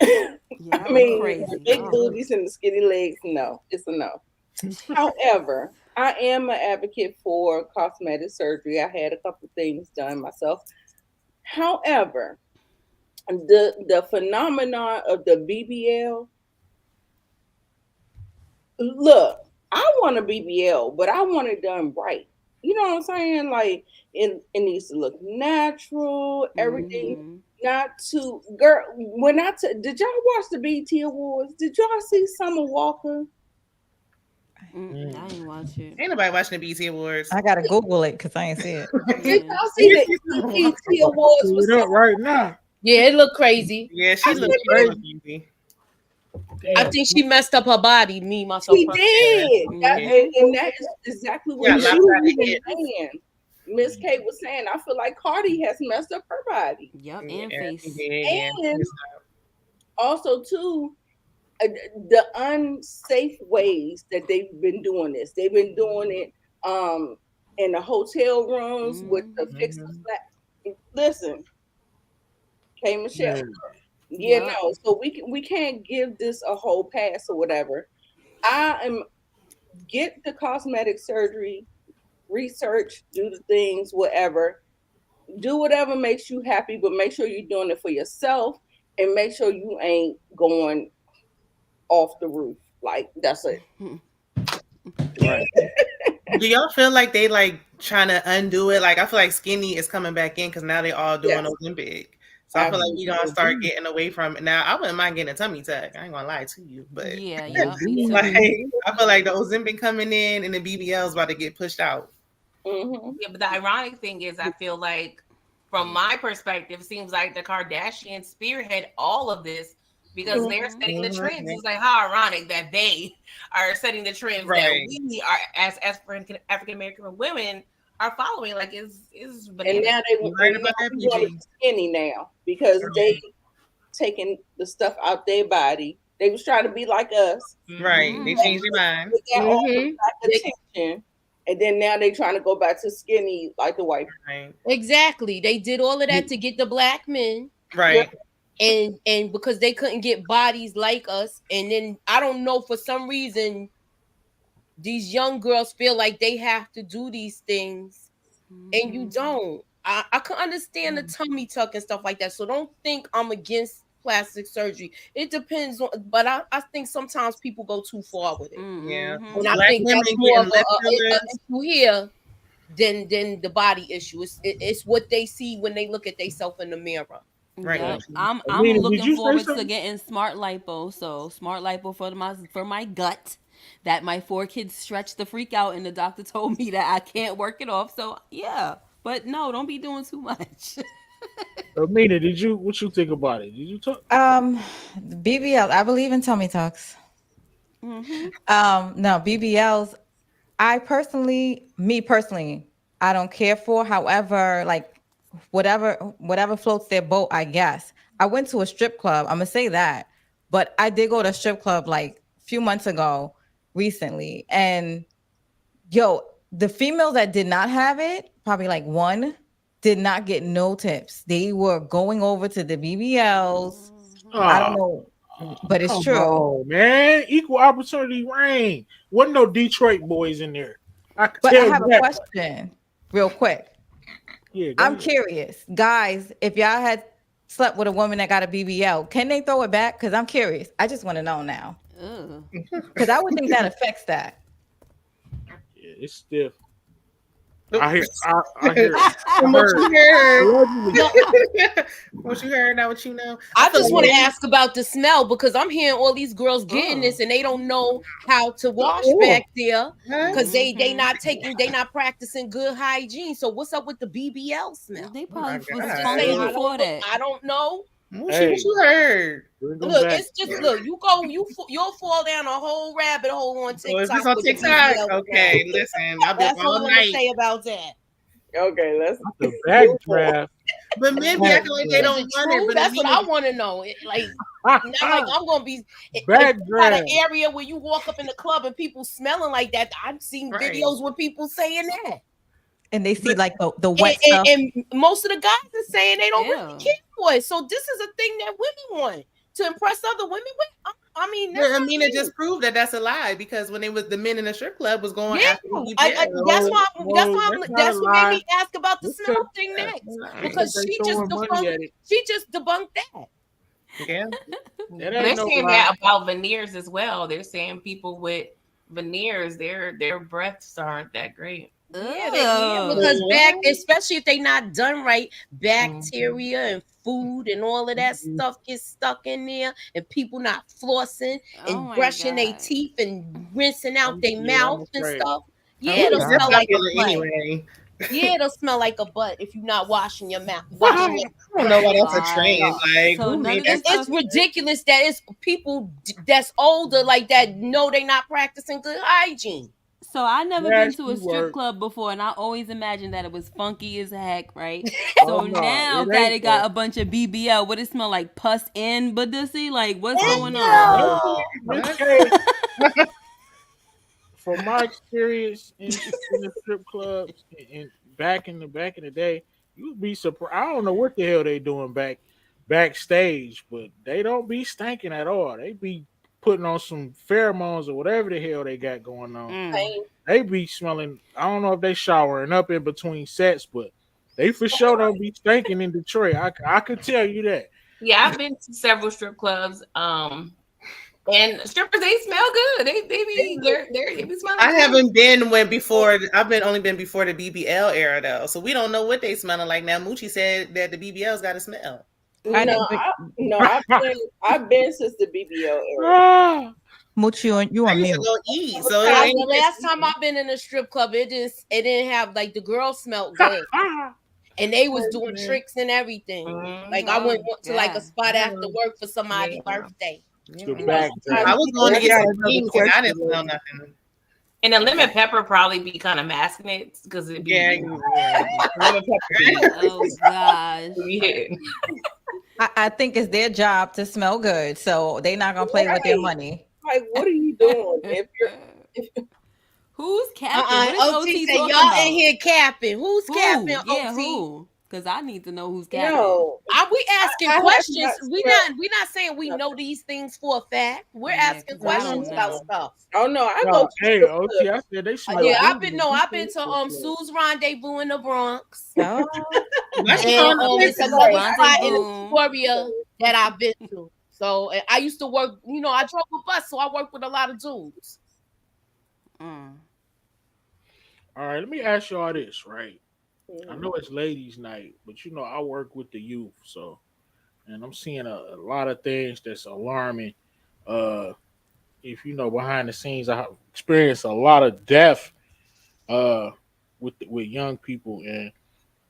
Yeah, I look mean, the crazy. big booties and the skinny legs, no, it's a no. However, I am an advocate for cosmetic surgery. I had a couple things done myself. However, the phenomenon of the BBL, look, I want a BBL, but I want it done right. You know what I'm saying? Like it needs to look natural, everything. Not too girl. Did y'all watch the BT Awards? Did y'all see Summer Walker? I ain't watch it. Ain't nobody watching the BT Awards. I gotta Google it because I ain't see it. Did y'all see the BT Awards Pull with it up Summer? right now. Yeah, it looked crazy. Yeah, she I looked said, crazy. I think she messed up her body. Me myself. she personally. did. And that is exactly what Yeah, Miss lopsided was hips. saying. Miss Kate was saying, I feel like Cardi has messed up her body. Yep, and face. Yeah. And also, too, the unsafe ways that they've been doing this. They've been doing it in the hotel rooms with the fixers. Listen, K Michelle. Yeah, Man. no. So we can't give this a whole pass or whatever. I am get the cosmetic surgery, research, do the things, whatever. Do whatever makes you happy, but make sure you're doing it for yourself and make sure you ain't going off the roof. Like that's it. Right. Do y'all feel like they like trying to undo it? Like I feel like skinny is coming back in because now they all doing Olympic. So I feel like we gonna start getting away from it. Now I wouldn't mind getting a tummy tuck. I ain't gonna lie to you, but Yeah, me too. like I feel like the Ozempic coming in and the BBL is about to get pushed out. Yeah, but the ironic thing is, I feel like, from my perspective, it seems like the Kardashians spearhead all of this because they're setting the trends. It's like how ironic that they are setting the trends that we are as African American women are following. Like is And now they want to be skinny now because they taking the stuff out their body. They was trying to be like us. Right. They changed their mind. They got all the black attention. And then now they trying to go back to skinny like the white. Right. Exactly. They did all of that to get the black men. Right. And because they couldn't get bodies like us. And then I don't know, for some reason, these young girls feel like they have to do these things. And you don't. I can understand the tummy tuck and stuff like that. So don't think I'm against plastic surgery. It depends on, but I think sometimes people go too far with it. Yeah. And I think that's more of a issue here than the body issue. It's what they see when they look at themselves in the mirror. Right. Yep. I'm Alina, did looking you say forward to something? getting smart lipo. So smart lipo for my gut. That my 4 kids stretched the freak out, and the doctor told me that I can't work it off. So yeah, but no, don't be doing too much. Amina, what you think about it? Did you talk? BBL. I believe in tummy tucks. No, BBLs. Me personally, I don't care for. However, like whatever floats their boat, I guess. I went to a strip club. I'm gonna say that, but I did go to a strip club like a few months ago, recently, and the females that did not have it, probably like one, did not get no tips. They were going over to the BBLs. I don't know, but it's Come true. on, man. Equal opportunity reign. Wasn't no Detroit boys in there. But I have a question, real quick. Yeah, I'm curious, guys. If y'all had slept with a woman that got a BBL, can they throw it back? Because I'm curious. I just want to know now. Because I would think that affects that. Yeah, it's stiff. I hear. From what you heard. What you heard, now what you know. I just want to ask about the smell because I'm hearing all these girls getting this and they don't know how to wash back there because they not practicing good hygiene. So what's up with the BBL smell? They probably was Just funky saying, before that. I don't know. What you heard? Look, it's just you'll fall down a whole rabbit hole on TikTok. Is this on with the TikTok? BBL Okay, smell. listen, I'll be That's up all all I'm gonna night. say about that. Okay, let's the back draft. But men be acting like they don't want it. But That's what I want to know. Like, not like I'm gonna be Back got an draft. area where you walk up in the club and people smelling like that. I've seen videos with people saying that. And they see like the wet and, stuff. and most of the guys are saying they don't Ew. really care for it. So this is a thing that women want to impress other women with. I mean, that's Yeah, not Amina me. just proved that that's a lie because when it was the men in the strip club was going Yeah, after the that's why. that's not That's a what made me lie. ask about the It's smell 'cause- thing next because because they she just throwing money debunked. at it. She just debunked that. Yeah. That They're ain't no saying lie. that about veneers as well. They're saying people with veneers, their breaths aren't that great. Yeah, because especially if they not done right, bacteria and food and all of that stuff gets stuck in there, and people not flossing and my brushing their God. teeth and rinsing out their I'm mouth and afraid. stuff. Yeah, Food it'll is smell like a popular butt. anyway. Yeah, it'll smell like a butt if you're not washing your mouth. Washing your I don't know why brushing that's a your trend. teeth. Like, So who none made of this that? It's ridiculous that it's people that's older like that know they not practicing good hygiene. So I never Yeah, been to a she strip work. club before, and I always imagined that it was funky as heck, right? Oh So no, now it that ain't it got that. a bunch of BBL, what it smell like? Pus and Badusi? Like, what's going This, on? this case, from my experience in the strip clubs and back in the day, you'd be surprised. I don't know what the hell they doing backstage, but they don't be stinking at all. They be putting on some pheromones or whatever the hell they got going on. They be smelling. I don't know if they showering up in between sets, but they for sure don't be stinking in Detroit. I could tell you that. Yeah, I've been to several strip clubs. And strippers, they smell good. They be smelling I good. haven't been when before. I've been only been before the BBL era though, so we don't know what they smelling like now. Moochie said that the BBL's got to smell. I've been since the BBL era. Ah. Mooch, you I on used to mute. go eat, so it The ain't last time I've been in a strip club, it didn't have like the girls smelled good. And they was doing tricks and everything. Like I went to like a spot after work for somebody's birthday. I was going to get some wings and I didn't smell nothing. And the lemon pepper probably be kind of masking it because it be lemon pepper. Oh gosh. Yeah. I think it's their job to smell good, so they're not gonna play with their money. Like, what are you doing? If you're Who's capping? What is OT said talking y'all about? in here capping. Who's capping? Yeah, OT? who? Because I need to know who's capping. No, we asking I have questions. not We not saying we know these things for a fact. We're asking questions about stuff. Oh no, I No, go to hey, strip OT, clubs. I said they smell Yeah, good. I've been to Sue's Rendezvous in the Bronx. Oh. And Sue's it's another spot in Rendezvous. Victoria that I've been to. So I used to work, I drove a bus, so I work with a lot of dudes. All right, let me ask y'all this, right? I know it's ladies' night, but I work with the youth, so and I'm seeing a lot of things that's alarming. If behind the scenes, I have experienced a lot of death with young people, and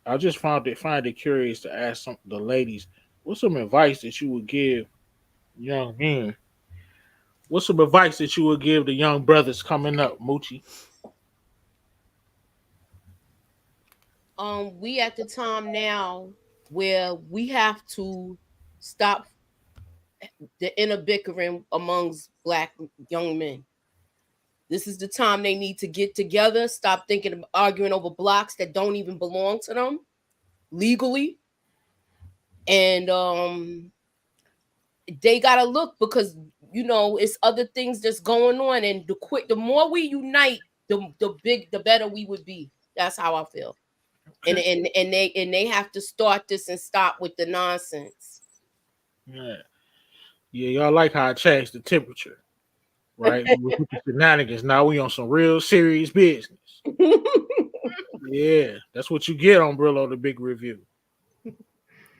I just find it curious to ask the ladies, what's some advice that you would give young men? What's some advice that you would give the young brothers coming up, Moochie? We at the time now where we have to stop the inner bickering amongst black young men. This is the time they need to get together, stop thinking of arguing over blocks that don't even belong to them legally. And they gotta look because it's other things that's going on. And the more we unite, the better we would be. That's how I feel. And they have to start this and stop with the nonsense. Yeah, y'all like how I changed the temperature, right? With the shenanigans. Now we on some real serious business. Yeah, that's what you get on Brillo the Big Review.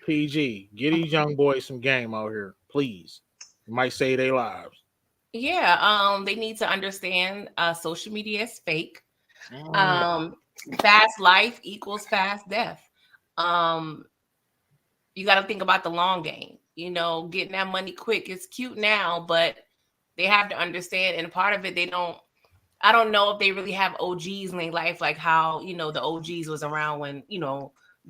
PG, get these young boys some game out here, please. It might save their lives. Yeah, they need to understand social media is fake. Fast life equals fast death. You got to think about the long game. Getting that money quick is cute now, but they have to understand. And part of it, I don't know if they really have OGs in their life, like how, the OGs was around when,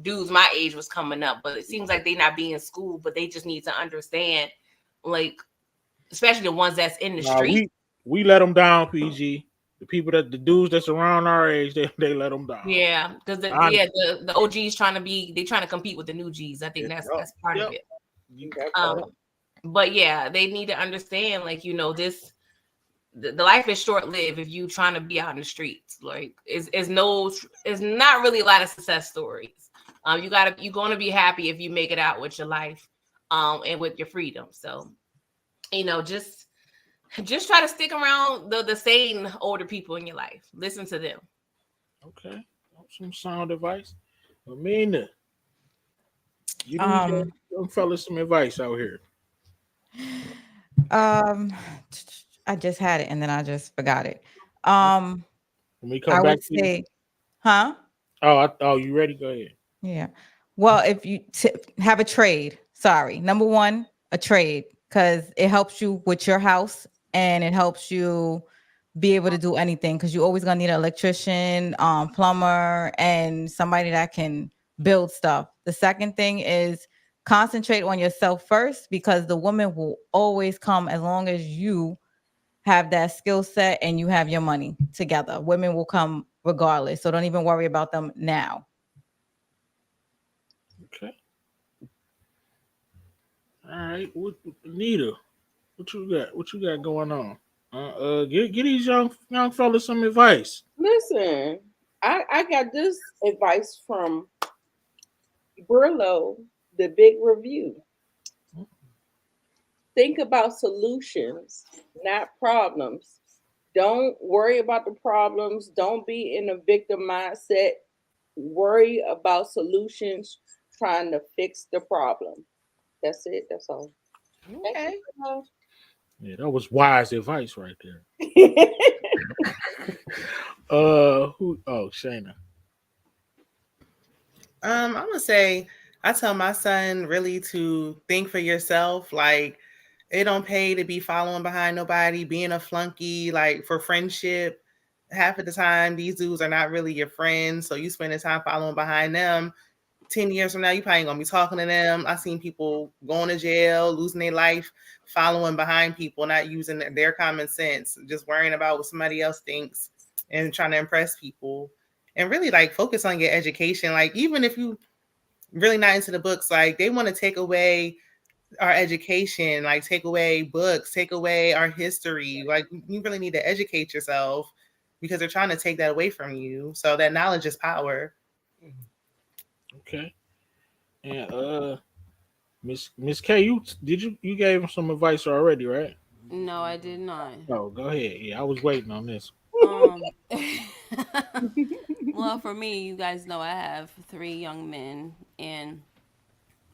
dudes my age was coming up. But it seems like they not being schooled, but they just need to understand, like, especially the ones that's in the street. We let them down, PG. The people the dudes that's around our age, they let them die. Yeah, because the OGs trying to compete with the new G's. I think that's part of it. But yeah, they need to understand, like, this the life is short lived if you trying to be out in the streets. Like, is not really a lot of success stories. You're gonna be happy if you make it out with your life, and with your freedom. So, just try to stick around the sane older people in your life. Listen to them. Okay, some sound advice. Amina, you need them fellas some advice out here. I just had it and then I just forgot it. When we come I back would to you. say, huh? Oh, you ready? Go ahead. Yeah. Well, if you have a trade, sorry. Number one, a trade, because it helps you with your house and it helps you be able to do anything, because you're always gonna need an electrician, plumber, and somebody that can build stuff. The second thing is concentrate on yourself first, because the woman will always come as long as you have that skill set and you have your money together. Women will come regardless. So don't even worry about them now. Okay. All right. Nita, what you got? What you got going on? Get these young fellas some advice. Listen, I got this advice from Burlo, the big review. Think about solutions, not problems. Don't worry about the problems. Don't be in a victim mindset. Worry about solutions, trying to fix the problem. That's it. That's all. Okay. Yeah, that was wise advice right there. Who? Oh, Shayna. I'm gonna say I tell my son really to think for yourself. Like, it don't pay to be following behind nobody, being a flunky. Like, for friendship, half of the time these dudes are not really your friends. So you spend the time following behind them. 10 years from now, you probably ain't gonna be talking to them. I've seen people going to jail, losing their life, following behind people, not using their common sense, just worrying about what somebody else thinks and trying to impress people. And really, like, focus on your education. Like, even if you really not into the books, like, they want to take away our education, like take away books, take away our history. Like, you really need to educate yourself, because they're trying to take that away from you. So that knowledge is power. Okay. And Miss K, you gave him some advice already, right? No, I did not. Oh, go ahead. Yeah, I was waiting on this. Well, for me, you guys know I have 3 young men, and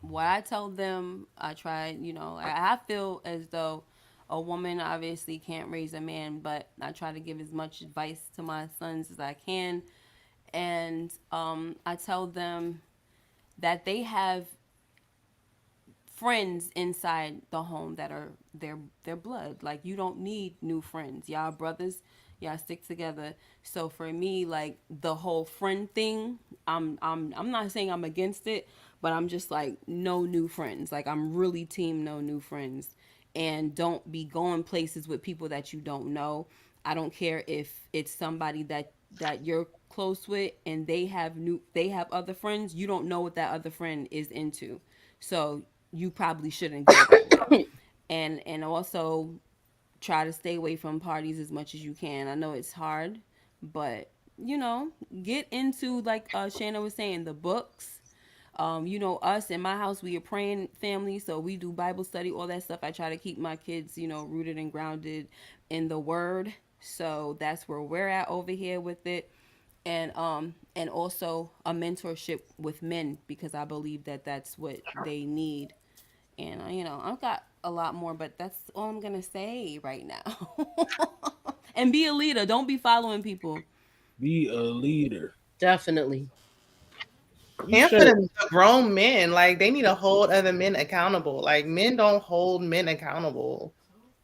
what I tell them, I try, I feel as though a woman obviously can't raise a man, but I try to give as much advice to my sons as I can. And I tell them that they have friends inside the home that are their blood. Like, you don't need new friends. Y'all brothers, y'all stick together. So for me, like, the whole friend thing, I'm not saying I'm against it, but I'm just like, no new friends. Like, I'm really team no new friends. And don't be going places with people that you don't know. I don't care if it's somebody that you're close with and they have other friends. You don't know what that other friend is into. So you probably shouldn't go that way. And also try to stay away from parties as much as you can. I know it's hard, but get into, like Shanna was saying, the books. Us in my house, we are praying family, so we do Bible study, all that stuff. I try to keep my kids, rooted and grounded in the word. So that's where we're at over here with it. And also a mentorship with men, because I believe that that's what they need. And I've got a lot more, but that's all I'm gonna say right now. And be a leader. Don't be following people. Be a leader. Definitely. And for the grown men, like, they need to hold other men accountable. Like, men don't hold men accountable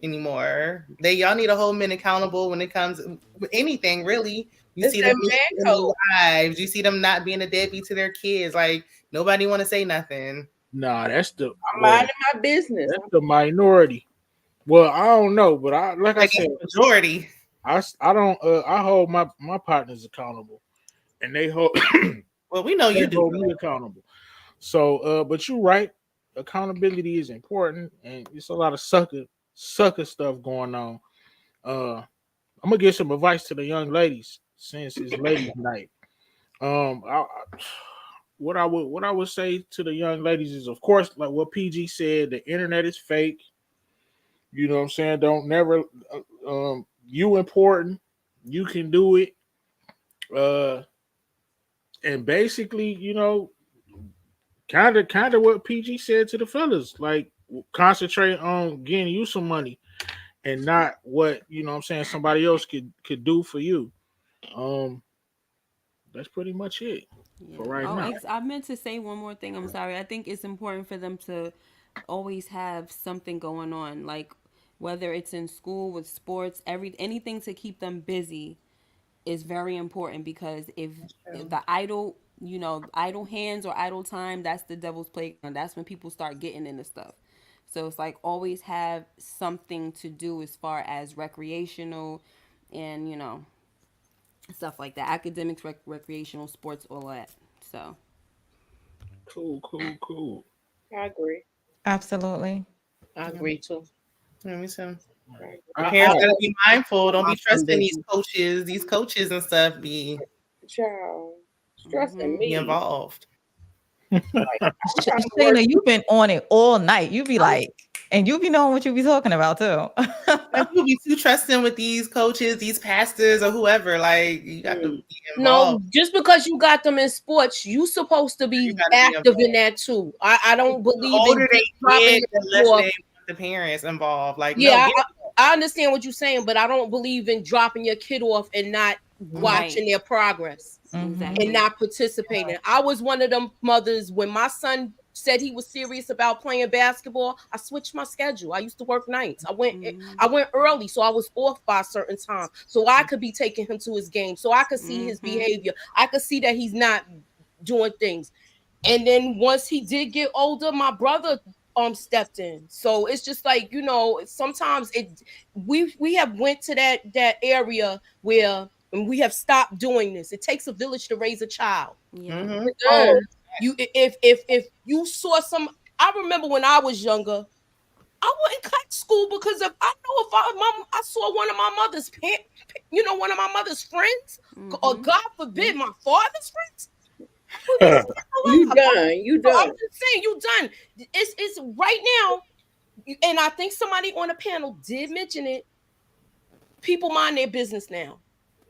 anymore. Y'all need to hold men accountable when it comes with anything, really. You see them in their lives. You see them not being a deadbeat to their kids. Like, nobody want to say nothing. Nah, that's the I'm minding my business. That's the minority. Well, I don't know, but I said, majority. I don't I hold my partners accountable, and they hold Well, we know they you do. hold me accountable. So but you're right, accountability is important, and it's a lot of sucker stuff going on. I'm gonna give some advice to the young ladies since it's ladies' night. What I would say to the young ladies is, of course, like what PG said, the internet is fake. You know what I'm saying? Don't never you important. You can do it. Uh and basically, kind of what PG said to the fellas, like concentrate on getting you some money and not what, what I'm saying, somebody else could do for you. Um that's pretty much it Yeah. for right Oh, now. I meant to say one more thing. I'm sorry. I think it's important for them to always have something going on, like whether it's in school with sports, anything to keep them busy is very important because if the idle, idle hands or idle time, that's the devil's playground. That's when people start getting into stuff. So it's like always have something to do as far as recreational and stuff like that, academics, recreational, sports, all that. So Cool. I agree. Absolutely. I agree too. Yeah, me too. I, Parents I, gotta be mindful. Don't be Awesome trusting these business. coaches. These coaches and stuff Child, stressing be me. involved. Like, I'm trying to work. Shayna, you've been on it all night. You be like, and you be knowing what you be talking about too. Like you be too trusting with these coaches, these pastors, or whoever. Like you got to be No, involved. just because you got them in sports, you supposed to You be got to be active in involved. that too. I don't The believe in older they dropping get, your the kid less off. they want the parents involved. Like no, Yeah, get I understand what you're saying, but I don't believe in dropping your kid off and not Right. watching their progress and Exactly. not participating. I was one of them mothers when my son said he was serious about playing basketball. I switched my schedule. I used to work nights. I went early, so I was off by a certain time, so I could be taking him to his game, so I could see his behavior. I could see that he's not doing things. And then once he did get older, my brother stepped in. So it's just like, sometimes we have went to that area where and we have stopped doing this. It takes a village to raise a child. Yeah. It does. You if you saw some, I remember when I was younger, I wouldn't cut school because if I know if I saw one of my mother's one of my mother's friends, or God forbid my father's friends, You done. You so I'm done. just saying, you done. It's right now, and I think somebody on the panel did mention it. People mind their business now.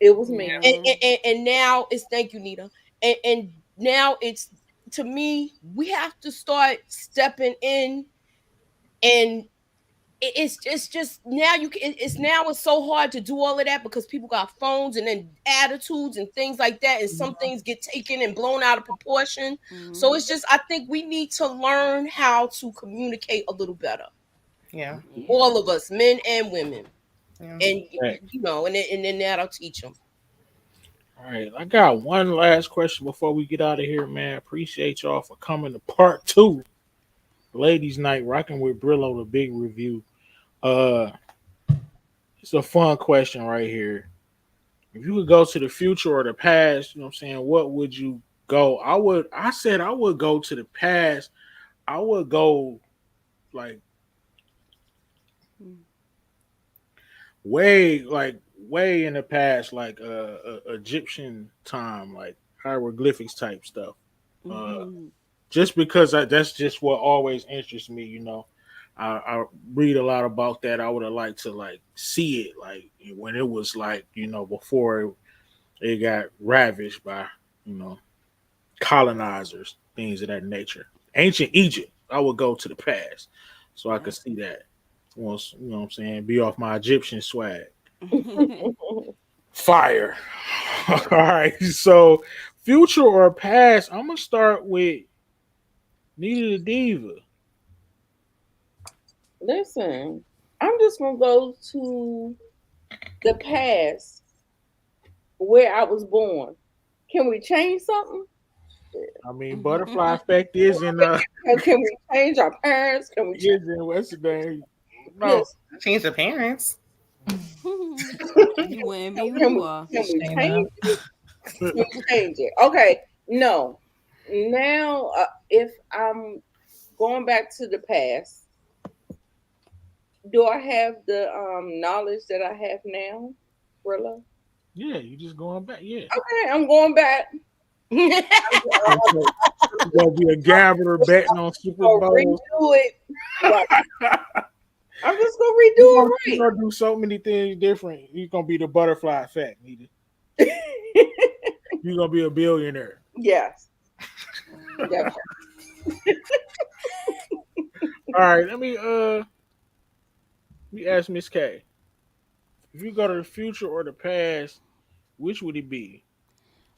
It was me. And now it's, thank you, Nita. And now it's, to me, we have to start stepping in, and it's just now it's so hard to do all of that because people got phones and then attitudes and things like that, and some things get taken and blown out of proportion. So it's just, I think we need to learn how to communicate a little better. Yeah. All of us, men and women. Yeah. And Right. and then that'll teach them. All right, I got one last question before we get out of here, man. Appreciate y'all for coming to part 2, Ladies Night, rocking with Brillo, the big review. Uh, it's a fun question right here. If you could go to the future or the past, what I'm saying, what would you go? I said I would go to the past. I would go like way in the past, like Egyptian time, like hieroglyphics type stuff. Just because that's just what always interests me. I read a lot about that. I would have liked to like see it, like when it was like before it got ravaged by colonizers, things of that nature. Ancient Egypt, I would go to the past so I could see that. Once what I'm saying, be off my Egyptian swag. Fire. All right. So, future or past? I'm gonna start with Nita the Diva. Listen, I'm just gonna go to the past where I was born. Can we change something? I mean, butterfly effect is in Can we change our parents? Can we change? is in what's the name? No, Yes. Change the parents. You wouldn't be who Can you we, are. can we Shame change up. it? Can we change it? Okay. No. Now, if I'm going back to the past, do I have the knowledge that I have now, Rilla? Yeah, you just going back. Yeah. Okay, I'm going back. Okay, so you gonna be a gambler betting on Super I'll Bowls. redo it. Right. I'm just gonna redo You it gonna do so many things different. You're gonna be the butterfly effect, Nita. right. You're gonna be a billionaire. Yes. Definitely. All right, let me ask Miss K. If you go to the future or the past, which would it be?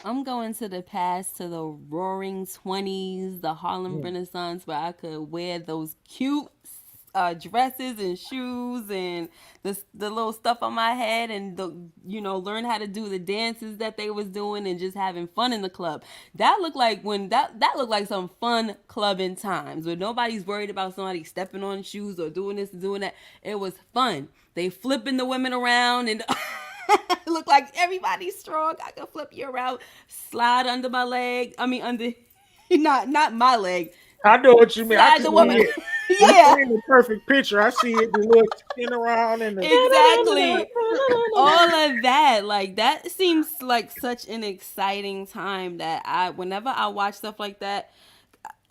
I'm going to the past, to the roaring 20s, the Harlem Mm. Renaissance, where I could wear those cute dresses and shoes and the little stuff on my head, and learn how to do the dances that they was doing and just having fun in the club. That looked like that looked like some fun clubbing times where nobody's worried about somebody stepping on shoes or doing this and doing that. It was fun. They flipping the women around and look like everybody's strong. I can flip you around, slide under my leg. I mean, under not my leg. I know what you mean. I Slide can the see woman. it. You Yeah, paint the perfect picture. I see it. The little spin around and the exactly. All of that, like that seems like such an exciting time that whenever I watch stuff like that,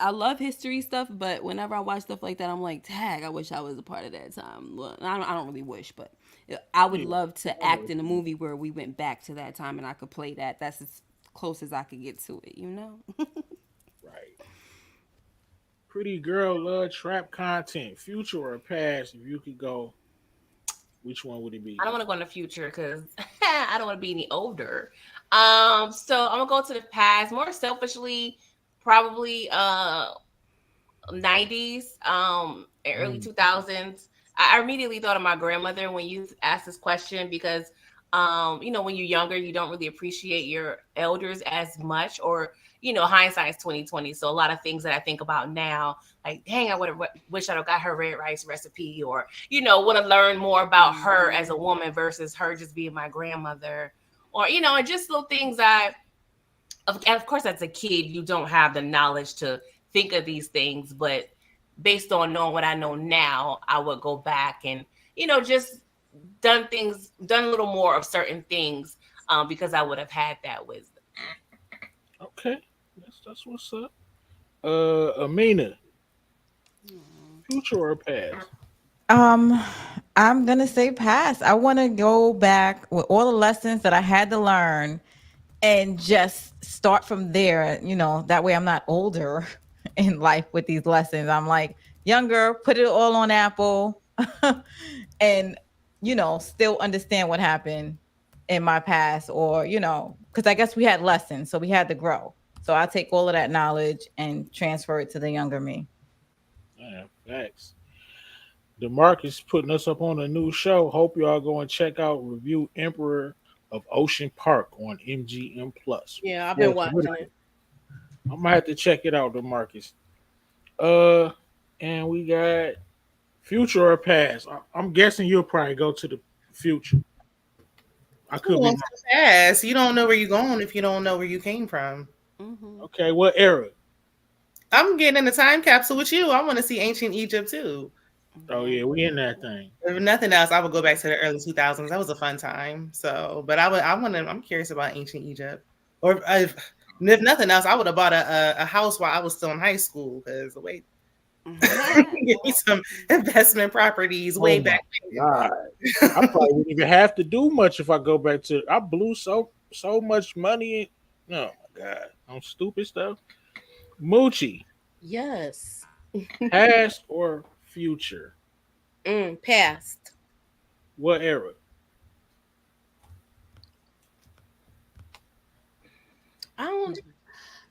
I love history stuff, but whenever I watch stuff like that, I'm like, tag, I wish I was a part of that time. Well, I don't really wish, but I would yeah. love to I know act what in a you mean. movie where we went back to that time and I could play that. That's as close as I could get to it, you know? Right. Pretty girl love trap content. Future or past? If you could go, which one would it I be? don't want to go in the future because I don't want to be any older. So I'm gonna go to the past. More selfishly, probably 90s, and early Mm. 2000s. I immediately thought of my grandmother when you asked this question because, when you're younger, you don't really appreciate your elders as much, or, hindsight is 2020. So a lot of things that I think about now, like, dang, I would have wish I'd have got her red rice recipe, or, want to learn more about her as a woman versus her just being my grandmother, or, and just little things of course, as a kid, you don't have the knowledge to think of these things, but based on knowing what I know now, I would go back and, just done a little more of certain things, because I would have had that wisdom. Okay, that's what's up. Amina, future or past? Um, I'm gonna say pass. I want to go back with all the lessons that I had to learn and just start from there. That way I'm not older in life with these lessons. I'm like younger, put it all on Apple, and still understand what happened in my past, or because I guess we had lessons, so we had to grow. So I take all of that knowledge and transfer it to the younger me. Yeah, facts. DeMarcus putting us up on a new show. Hope y'all go and check out Review Emperor of Ocean Park on MGM Plus. Yeah, I've been Sports with watching it. it. I'm gonna have to check it out, DeMarcus. Uh, and we got future or past. I'm guessing you'll probably go to the future. I I'm could be going wrong. so fast. You don't know where you're going if you don't know where you came from. Okay, what era? I'm getting in a time capsule with you. I want to see ancient Egypt too. Oh yeah, we in that thing. If nothing else, I would go back to the early 2000s. That was a fun time. So, but I'm curious about ancient Egypt. Or if nothing else, I would have bought a house while I was still in high school because wait, give me some investment properties Oh way my back god. I probably wouldn't even have to do much if I go back to. I blew so much money. Oh my god, on stupid stuff. Moochie, Yes. past or future? Past. What era? I don't.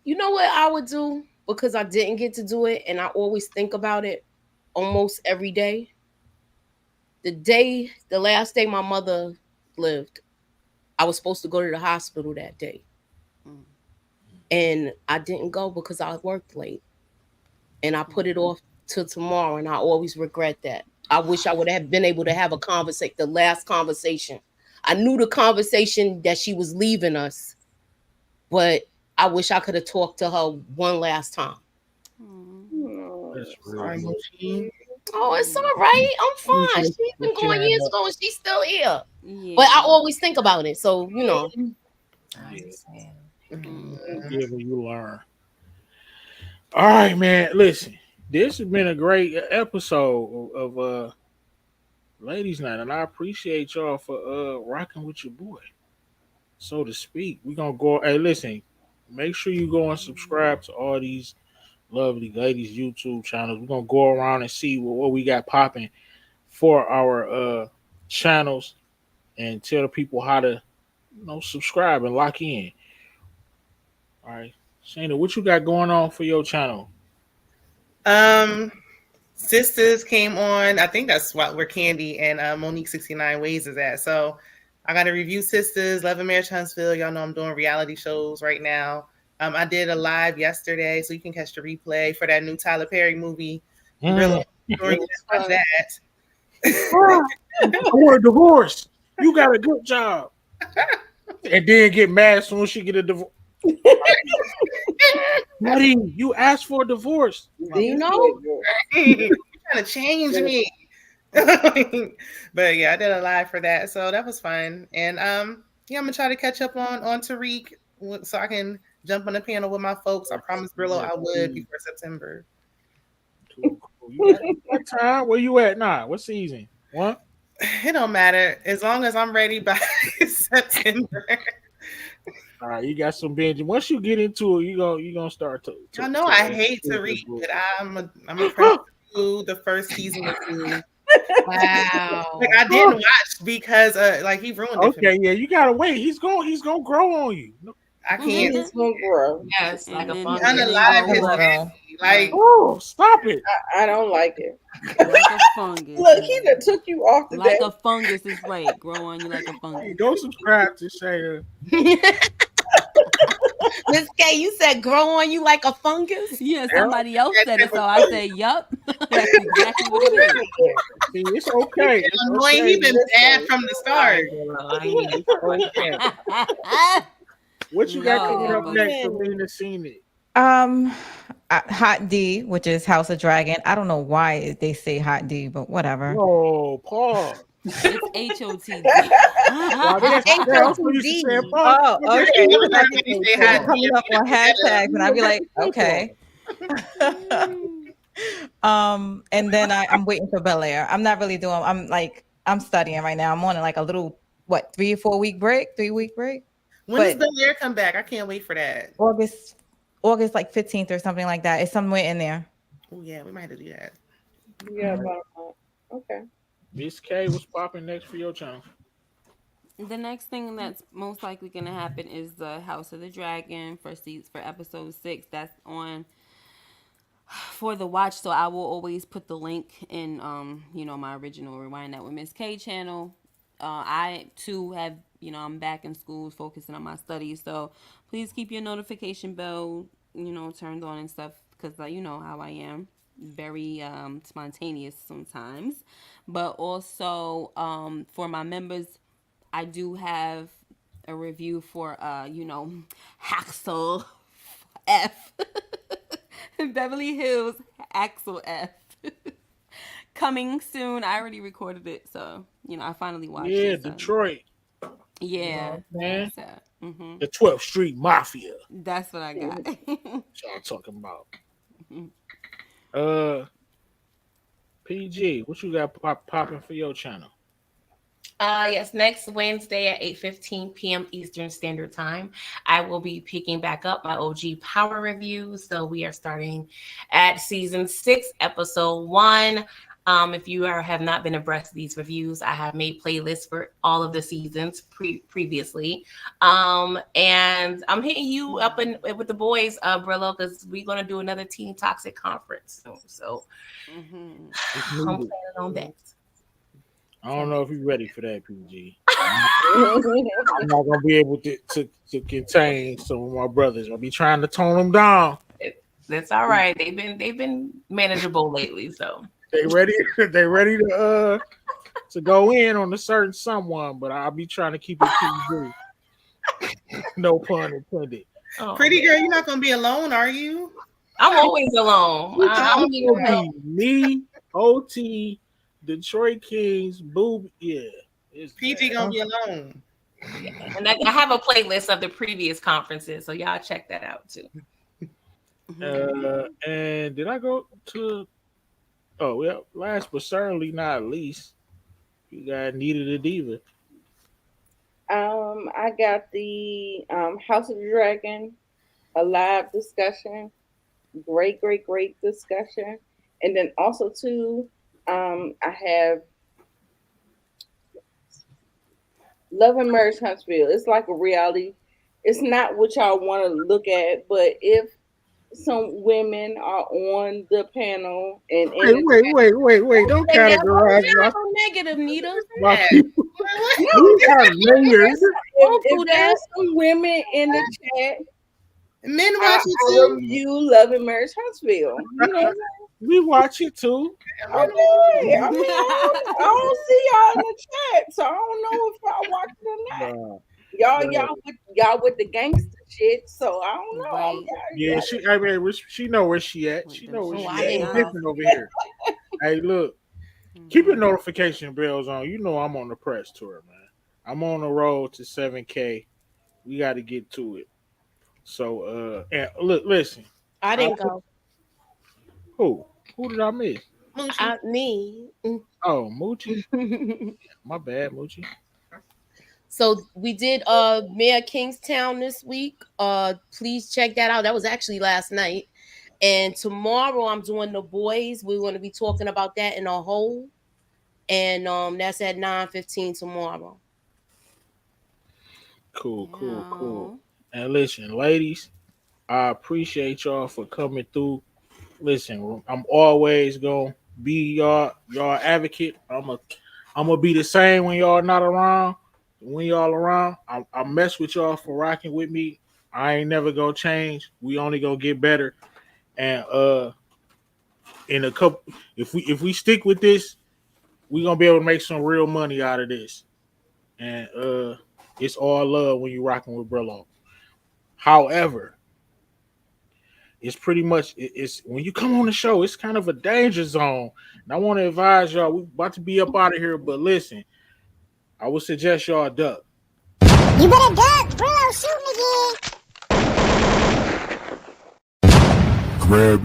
You know what I would do because I didn't get to do it, and I always think about it almost every day. The last day my mother lived, I was supposed to go to the hospital that day, and I didn't go because I worked late, and I put it off till tomorrow, and I always regret that. I wish I would have been able to have the last conversation. I knew the conversation that she was leaving us, but I wish I could have talked to her one last time. That's Sorry, real. Mochi. Oh, it's all right. I'm fine. Appreciate She's you been going sharing years that. ago and she's still here. Yeah. But I always think about it. So, you know. You give and you learn. All right, man. Listen, this has been a great episode of Ladies Night, and I appreciate y'all for rocking with your boy, so to speak. We're gonna go. Hey, listen, make sure you go and subscribe to all these lovely ladies' YouTube channels. We're gonna go around and see what we got popping for our channels and tell the people how to subscribe and lock in. All right. Shayna, what you got going on for your channel? Sisters came on. I think that's where Candy and Monique 69 Ways is at. So I got to review Sisters, Love and Marriage Huntsville. Y'all know I'm doing reality shows right now. I did a live yesterday, so you can catch the replay for that new Tyler Perry movie. Really, watch that. I want a divorce. You got a good job. And then get mad as soon as she get a divorce. Buddy, you asked for a divorce. You know? You're trying to change me. But yeah, I did a live for that. So that was fun. And yeah, I'm gonna try to catch up on Tariq so I can jump on the panel with my folks. I promised Brillo I would before September. Cool. You got time? Where you at now? What season? What? It don't matter as long as I'm ready by September. All right, you got some binge. Once you get into it, you gonna start to I know I hate to read, but I'm a friend to the first season of you. Wow. Like I didn't watch because like he ruined it for me. Okay, yeah, you gotta wait. He's gonna grow on you. I can't. It's gonna grow. Yes, like a He fungus. unalive his family. Like, oh, stop it! I don't like it. Like a fungus. Look, he done took you off the Like day. a fungus is right. Grow on you like a fungus. Hey, go subscribe to Shayna. Miss K, you said grow on you like a fungus? Yeah, somebody else said it, so I say, yup. That's exactly what it is. See, it's okay. It's Boy, he been bad from the start. What you got coming up Lord. next for me to see it? Hot D, which is House of Dragon. I don't know why they say Hot D, but whatever. Oh, Paul. It's HOTD. Oh, okay. Coming up on hashtags, and I'd be like, okay. And then I'm waiting for Bel Air. I'm not really doing. I'm studying right now. I'm on like a little 3 or 4 week break, 3-week break. When does Bel Air come back? I can't wait for that. August like 15th or something like that. It's somewhere in there. Oh yeah, we might have to do that. Yeah, okay. Miss K, what's popping next for your channel? The next thing that's most likely going to happen is the House of the Dragon for episode 6. That's on for the watch. So I will always put the link in, my original Rewind That with Miss K channel. I too have, I'm back in school focusing on my studies. So please keep your notification bell, turned on and stuff, because you know how I am. Very spontaneous sometimes. But also for my members, I do have a review for Haxel F. Beverly Hills Axel F. Coming soon. I already recorded it, so I finally watched it. Yeah, Detroit. Yeah, man. So, the 12th Street Mafia. That's what I got. What y'all talking about? PG, what you got popping for your channel? Yes, next Wednesday at 8:15 p.m. Eastern Standard Time, I will be picking back up my OG Power review. So we are starting at season 6, episode 1. If you have not been abreast of these reviews, I have made playlists for all of the seasons previously. And I'm hitting you up with the boys, Brillo, because we're going to do another Teen Toxic conference soon. So I'm planning on that. I don't know if you're ready for that, PG. I'm not gonna be able to contain some of my brothers. I'll be trying to tone them down. That's all right. They've been manageable lately, so they ready. They ready to to go in on a certain someone, but I'll be trying to keep it PG. No pun intended. Oh, Pretty man. girl, you're not gonna be alone, are you? I'm always alone. I don't need no It's help. gonna be me, OT, Detroit Kings, Boob. Yeah, it's PG gonna be alone. Yeah. And I have a playlist of the previous conferences, so y'all check that out too. And did I go to? Oh well, last but certainly not least, you got Needed a Diva. I got the House of the Dragon, a live discussion, great discussion, and then also too, I have Love and Marriage Huntsville. It's like a reality. It's not what y'all want to look at, but if some women are on the panel and in the Wait! Don't Say that. categorize You're so negative, Nita. my chat. people. We got layers. If there's some women in the chat, men I watch it too. review Love and Marriage Huntsville. You know what I'm saying? We watch it too. Okay. I mean, I don't see y'all in the chat, so I don't know if y'all watch it or not. Y'all with the gangster shit, so I don't know. Right. Yeah, she know where she at. She know where she at. It's know. different over here. Hey, look, keep your notification bells on. You know I'm on the press tour, man. I'm on the road to 7K. We got to get to it. So, and look, listen. I didn't go. Who did I miss? Me. Oh, Moochie. My bad, Moochie. So we did Mayor Kingstown this week. Please check that out. That was actually last night. And tomorrow I'm doing The Boys. We're going to be talking about that in a whole. And that's at 9:15 tomorrow. Cool. And listen, ladies, I appreciate y'all for coming through. Listen, I'm always gonna be y'all advocate. I'm gonna be the same when y'all not around. When y'all around, I mess with y'all for rocking with me. I ain't never gonna change. We only gonna get better. And in a couple, if we stick with this, we gonna be able to make some real money out of this. And it's all love when you rocking with Brillo. However, it's pretty much it's when you come on the show, it's kind of a danger zone. And I want to advise y'all, we about to be up out of here, but listen, I would suggest y'all duck. You better duck, Brillo shooting again. Grab